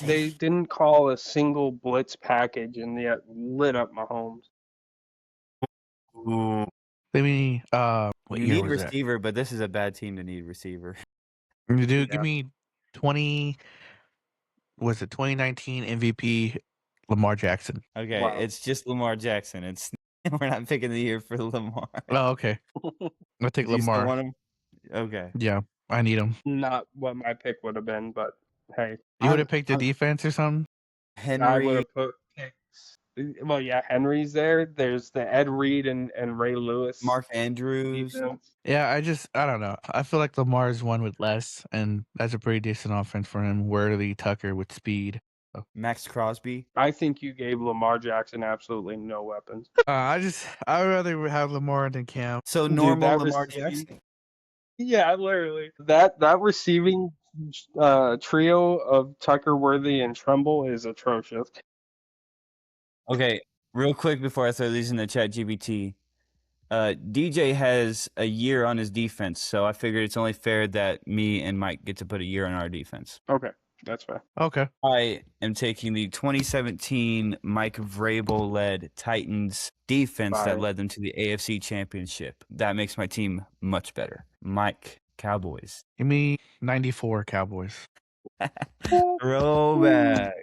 they didn't call a single blitz package and yet lit up Mahomes. Ooh. Let me. What You year need was that? receiver, but this is a bad team to need receiver. Dude, Yeah. give me 2019 MVP Lamar Jackson. Okay, Wow. it's just Lamar Jackson. It's we're not picking the year for Lamar. Oh, okay. I'll take Do you still Lamar. want him? Okay. Yeah, I need him. Not what my pick would have been, but hey, You would have picked the defense or something? I would Henry, have put picks. Well, yeah, Henry's there. There's the Ed Reed and Ray Lewis Mark Andrews. defense. Yeah, I don't know. I feel like Lamar's one with less, and that's a pretty decent offense for him. Worthy Tucker with speed. Max Crosby. I think you gave Lamar Jackson absolutely no weapons. I'd rather have Lamar than Cam. So Dude, normal that Lamar receiving- Jackson. Yeah, literally. That receiving trio of Tucker, Worthy, and Trumbull is atrocious. Okay, real quick before I throw these in the chat GBT. DJ has a year on his defense, so I figured it's only fair that me and Mike get to put a year on our defense. Okay, that's fair. Okay. I am taking the 2017 Mike Vrabel-led Titans defense that Fire. led them to the AFC Championship. That makes my team much better. Mike, Cowboys. Give me 94 Cowboys. Throwback.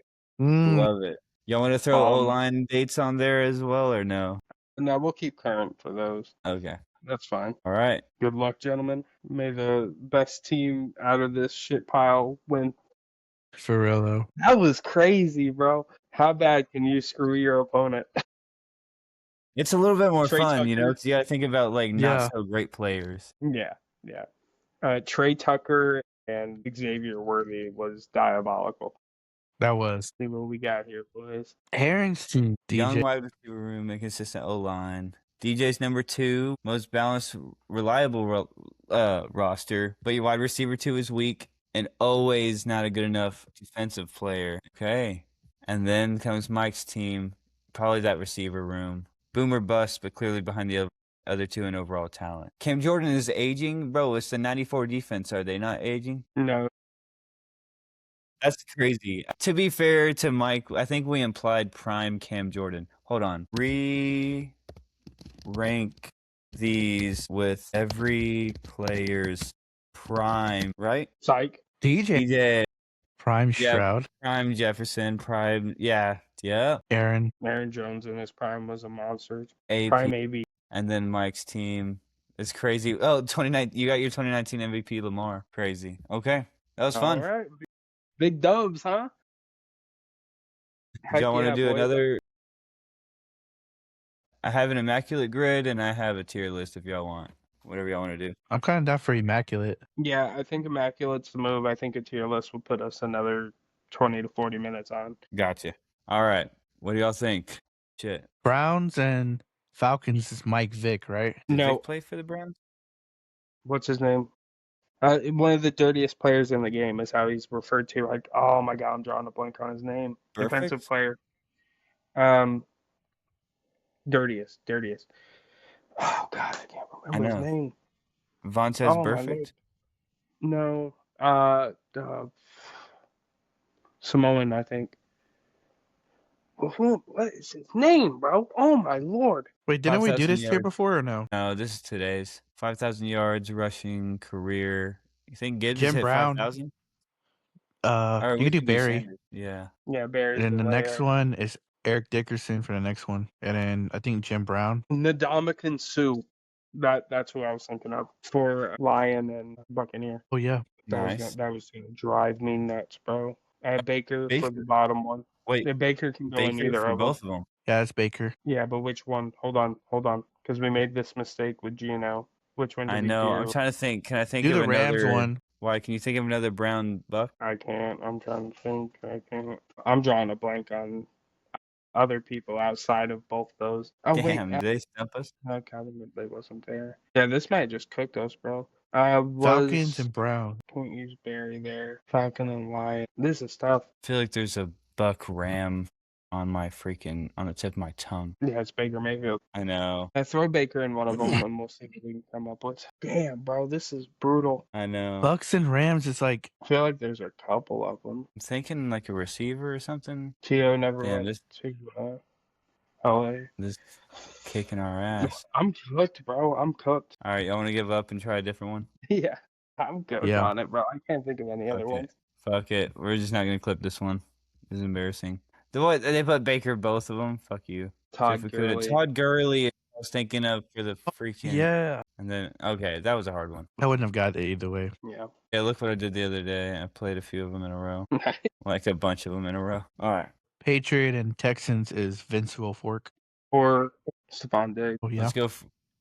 Mm, Love it. Y'all want to throw Um, O-line dates on there as well, or no? No, we'll keep current for those. Okay. That's fine. All right. Good luck, gentlemen. May the best team out of this shit pile win. for real though. That was crazy, bro. How bad can you screw your opponent? It's a little bit more Trey fun, you know, Tucker. because you got to think about, like, Yeah. not so great players. Yeah. Trey Tucker and Xavier Worthy was diabolical. That was See what we got here, boys. Aaron's team. Young DJ. wide receiver room and consistent O-line. DJ's number 2, most balanced, reliable roster, but your wide receiver 2 is weak and always not a good enough defensive player. Okay. And then comes Mike's team, probably that receiver room. Boomer bust, but clearly behind the other 2 in overall talent. Cam Jordan is aging. Bro, it's the 94 defense. Are they not aging? No. That's crazy. To be fair to Mike, I think we implied prime Cam Jordan. Hold on. Rank these with every player's prime, right? Psych. DJ. DJ, Prime Yeah. Stroud. prime Jefferson, prime, yeah. Aaron. Aaron Jones in his prime was a monster. AP, Prime AB. and then Mike's team is crazy. Oh, 2019, you got your 2019 MVP Lamar. Crazy. Okay, that was fun. All right. Big dubs, huh? Do y'all want to Heck do yeah, boy. another? I have an immaculate grid and I have a tier list if y'all want. Whatever y'all want to do. I'm kind of down for Immaculate. Yeah, I think Immaculate's the move. I think a tier list will put us another 20 to 40 minutes on. Gotcha. All right. What do y'all think? Shit. Browns and Falcons is Mike Vick, right? Did No. Vic play for the Browns? What's his name? One of the dirtiest players in the game is how he's referred to. Like, oh my god, I'm drawing a blank on his name. Defensive Perfect? player. Dirtiest. Oh god, I can't remember his know. name. Vontez Oh, my Perfect? No. Samoan, I think. What is his name, bro? Oh my lord. Wait, didn't we do 5,000 this here yards. before or no? No, this is today's. 5,000 yards rushing career. You think Gibbs Jim hit Brown. 5,000? Or you we could do could Barry. Sanders. Yeah. Yeah, Barry's And then the way next up. one is Eric Dickerson for the next one. And then I think Jim Brown. Ndamukong Suh. That's who I was thinking of for Lion and Buccaneer. Oh, yeah. Nice. That was gonna drive me nuts, bro. I had Baker for the Baker. bottom one. Wait, Yeah, Baker can go in Baker either for of them. both of them. Yeah, it's Baker. Yeah, but which one? Hold on, because we made this mistake with Gino. Which one did I we know. do? I'm trying to think. Can I think Do of the Rams another one. Why? Can you think of another brown buck? I can't. I'm trying to think. I can't. I'm drawing a blank on other people outside of both those. Oh wait, Damn, did they stump us? no, Calvin Ridley wasn't there. Yeah, this might just cooked us, bro. Falcons and Brown. Can't use Barry there. Falcon and Lion. This is tough. I feel like there's a buck ram on the tip of my tongue. Yeah, it's Baker Mayfield. I know. I throw Baker in one of them and we'll see what we can come up with. Damn, bro, this is brutal. I know. Bucks and Rams is like, I feel like there's a couple of them. I'm thinking like a receiver or something. Tio never Damn, went to LA. This kicking our ass. I'm cooked, bro. I'm cooked. All right, I want to give up and try a different one. Yeah, I'm good Yeah. on it, bro. I can't think of any other Okay. ones. Fuck it. We're just not gonna clip this one. This is embarrassing. They put Baker both of them. Fuck you. Todd So if we could've- Gurley. Todd Gurley. I was thinking of for the freaking. yeah. And then okay, that was a hard one. I wouldn't have got it either way. Yeah. Yeah, look what I did the other day. I played a few of them in a row, like a bunch of them in a row. All right, Patriot and Texans is Vince Wilfork. Or Stephon Diggs. Oh, yeah. let's go.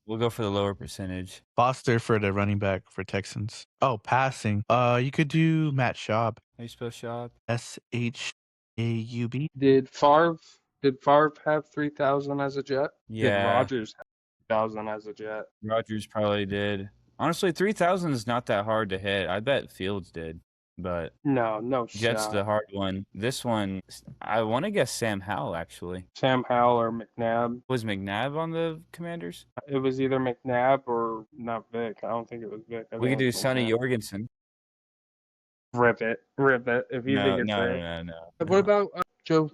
We'll go for the lower percentage. Foster for the running back for Texans. Oh, passing. You could do Matt Schaub. How you spell shop? SHAUB. Did Favre have 3,000 as a Jet? Did Yeah, Rodgers have 3,000 as a Jet? Rodgers probably did. Honestly, 3,000 is not that hard to hit. I bet Fields did, but No Jets shot. the hard one. This one, I want to guess Sam Howell actually. Sam Howell or McNabb. Was McNabb on the Commanders? It was either McNabb or not Vic. I don't think it was Vic. I We could think do it was Sonny McNabb. Jorgensen. Rip it. If you think it's there. No. What about Joe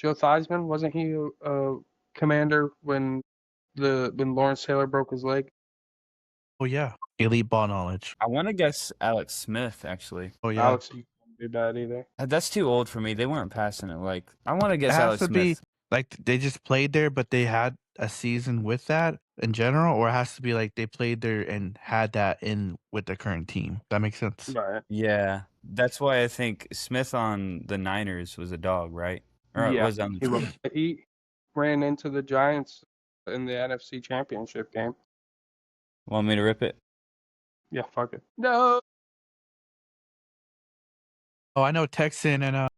Theismann? Wasn't he a commander when Lawrence Taylor broke his leg? Oh, yeah. Elite ball knowledge. I want to guess Alex Smith actually. Oh, yeah. Alex wouldn't do bad either. That's too old for me. They weren't passing it. Like I want to guess It has Alex to be Smith. like they just played there, but they had a season with that in general, or it has to be like they played there and had that in with the current team. That makes sense. Right. Yeah, that's why I think Smith on the Niners was a dog, right? Or it Yeah, was on the he ran into the Giants in the NFC Championship game. Want me to rip it? Yeah, fuck it. No. Oh, I know Texan and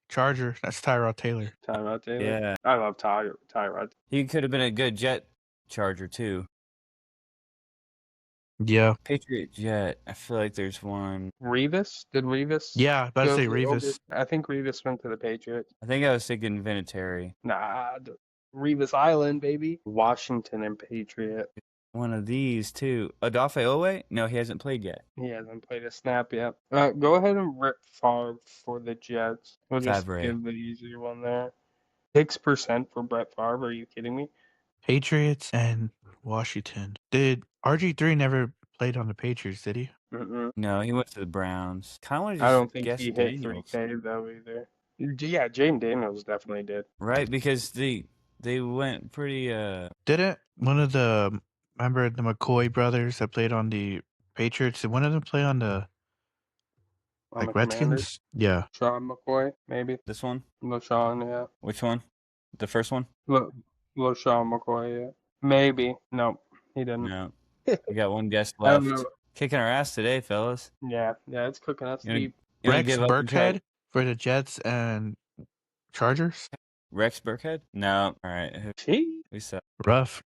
Charger. That's Tyrod Taylor. Tyrod Taylor. Yeah, I love Tyrod. he could have been a good Jet Charger too. Yeah. Patriot Jet. I feel like there's one. Revis? Did Revis? Yeah, about to go say to the Revis. I think Revis went to the Patriots. I think I was thinking Vinatieri. Nah, Revis Island, baby. Washington and Patriot. One of these too. Odafe Owe? No, he hasn't played yet. He hasn't played a snap yet. Go ahead and rip Favre for the Jets. We'll just Favre. give the easier one there. 6% for Brett Favre. Are you kidding me? Patriots and Washington. Did RG3 never played on the Patriots, did he? Mm-mm. No, he went to the Browns. Kind of want to I just don't think guess he hit Daniels, 3K though either. Yeah, James Daniels definitely did. right? Because they went pretty. Didn't one of the remember the McCoy brothers that played on the Patriots? Did one of them play on the On like the Redskins? Commanders. Yeah. Sean McCoy, maybe. This one? LaShawn, yeah. Which one? The first one? LaShawn McCoy, yeah. Maybe. No, he didn't. No. We got one guess I don't left. know. Kicking our ass today, fellas. Yeah, it's cooking us You wanna- deep. You wanna Rex give up and try- Burkhead for the Jets and Chargers. Rex Burkhead? No. All right. Gee. We suck. Rough.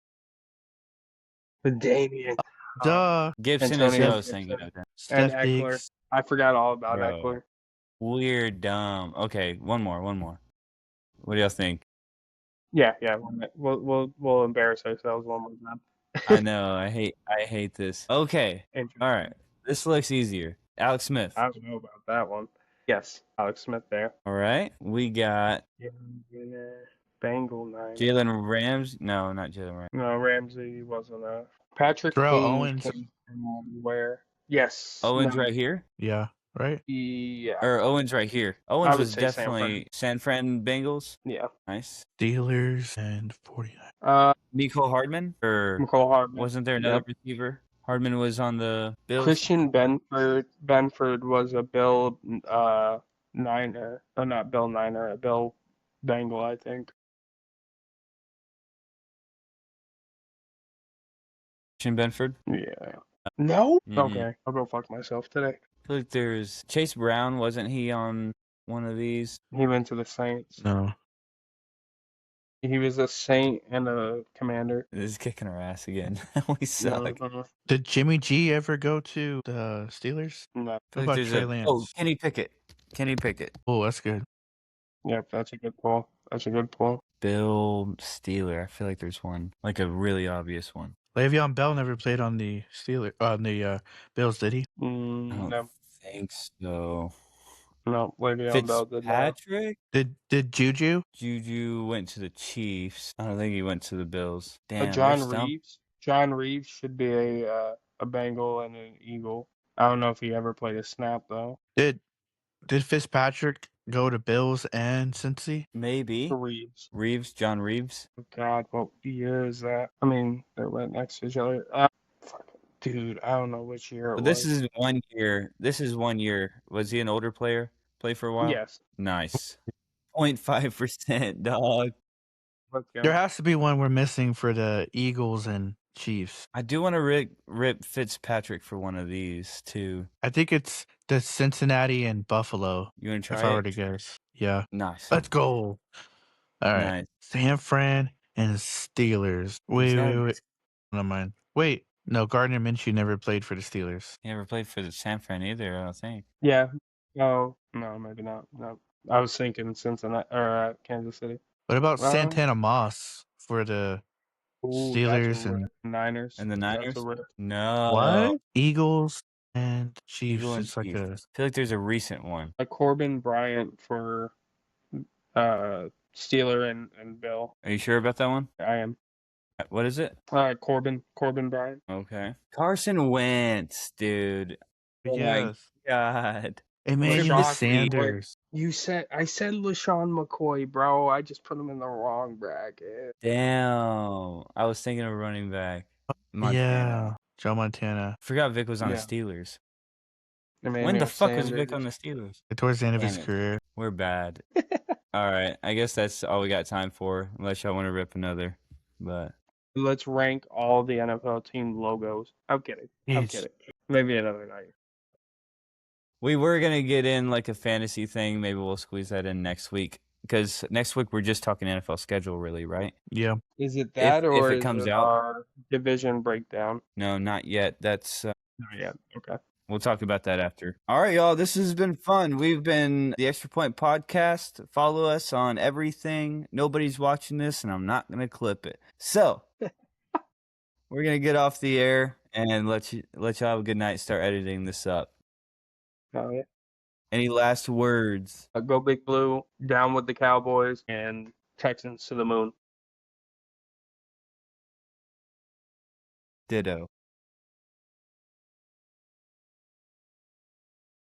Damian. Duh. Gibson is Antonio who I was Gibson. thinking of. And Steph Eckler. Diggs. I forgot all about Bro. Eckler. Weird, dumb. Okay, one more. What do y'all think? Yeah. We'll embarrass ourselves one more time. I know. I hate this. Okay. Interesting. All right. This looks easier. Alex Smith. I don't know about that one. Yes, Alex Smith there. All right. We got Bengal 9. Jalen Rams. No, not Jalen Rams. No, Ramsey wasn't a. Patrick Terrell Haynes Owens. came from where? Yes. Owens No. right here. Yeah. right? Yeah. Or Owens right here. Owens would was say San Fran. definitely San Fran Bengals. Yeah. Nice. Steelers and 49. Miko Hardman? Or McCall Hardman. wasn't there another Yep. receiver? Hardman was on the Bills. Christian Benford was a Bill Niner. Oh, not Bill Niner, a Bill Bengal, I think. Christian Benford. Yeah. No? Mhm. Okay. I'll go fuck myself today. I feel like there's Chase Brown. Wasn't he on one of these? He went to the Saints. No. He was a Saint and a Commander. This is kicking our ass again. We suck. No. Did Jimmy G ever go to the Steelers? No. I What feel like about there's Trey a- Lance? Oh, Kenny Pickett. Kenny Pickett. Oh, that's good. Yep, that's a good pull. That's a good pull. Bill Steeler. I feel like there's one. Like a really obvious one. Le'Veon Bell never played on the Bills, did he? I don't No. think so. No. Le'Veon Bell did not. Fitzpatrick? Did Juju? Juju went to the Chiefs. I don't think he went to the Bills. Damn, John they're stumped. Reeves. John Reeves should be a Bengal and an Eagle. I don't know if he ever played a snap though. Did Fitzpatrick go to Bills and Cincy? Maybe. Reeves. John Reeves. Oh God, what year is that? I mean, they're right next to each other. Fuck, dude, I don't know which year it But was. this is 1 year. This is 1 year. Was he an older player? Play for a while? Yes. Nice. 0.5%, dog. Let's go. There has to be one we're missing for the Eagles and Chiefs. I do want to rip Fitzpatrick for one of these, too. I think it's the Cincinnati and Buffalo, You want to if try I were it? to guess. Yeah. Nice. Let's go. All right. Nice. San Fran and Steelers. Wait. Never mind. Wait. No, Gardner Minshew never played for the Steelers. He never played for the San Fran either, I don't think. Yeah. Oh, no, maybe not. No. I was thinking Cincinnati or Kansas City. What about Well, Santana Moss for the Ooh, Steelers that's a and rip. Niners? And the That's Niners? a rip. No. what? Eagles and Chiefs. Eagle and It's like Chiefs. a I feel like there's a recent one. Corbin Bryant for Steeler and Bill. Are you sure about that one? I am. What is it? Corbin Bryant. Okay. Carson Wentz, dude. Oh my yes. God. Emmanuel Shocked me. Sanders. I said LaShawn McCoy, bro. I just put him in the wrong bracket. Damn. I was thinking of running back. Montana. Yeah. Joe Montana. Forgot Vic was on the Yeah. Steelers. Emmanuel When the fuck was Sanders. Vic on the Steelers? Towards the end of Damn his it. career. We're bad. All right. I guess that's all we got time for, unless y'all want to rip another. But Let's rank all the NFL team logos. I'm kidding. I'm Jeez. kidding. Maybe another night. we were going to get in like a fantasy thing. Maybe we'll squeeze that in next week. Because next week we're just talking NFL schedule, really, right? Yeah. Is it that if or it is comes it out. our division breakdown? No, not yet. That's Not yet. Okay. we'll talk about that after. All right, y'all. This has been fun. We've been the Extra Point Podcast. Follow us on everything. Nobody's watching this, and I'm not gonna clip it. So we're gonna get off the air and let y'all have a good night. Start editing this up. Oh, yeah. Any last words? Go Big Blue, down with the Cowboys, and Texans to the moon. Ditto.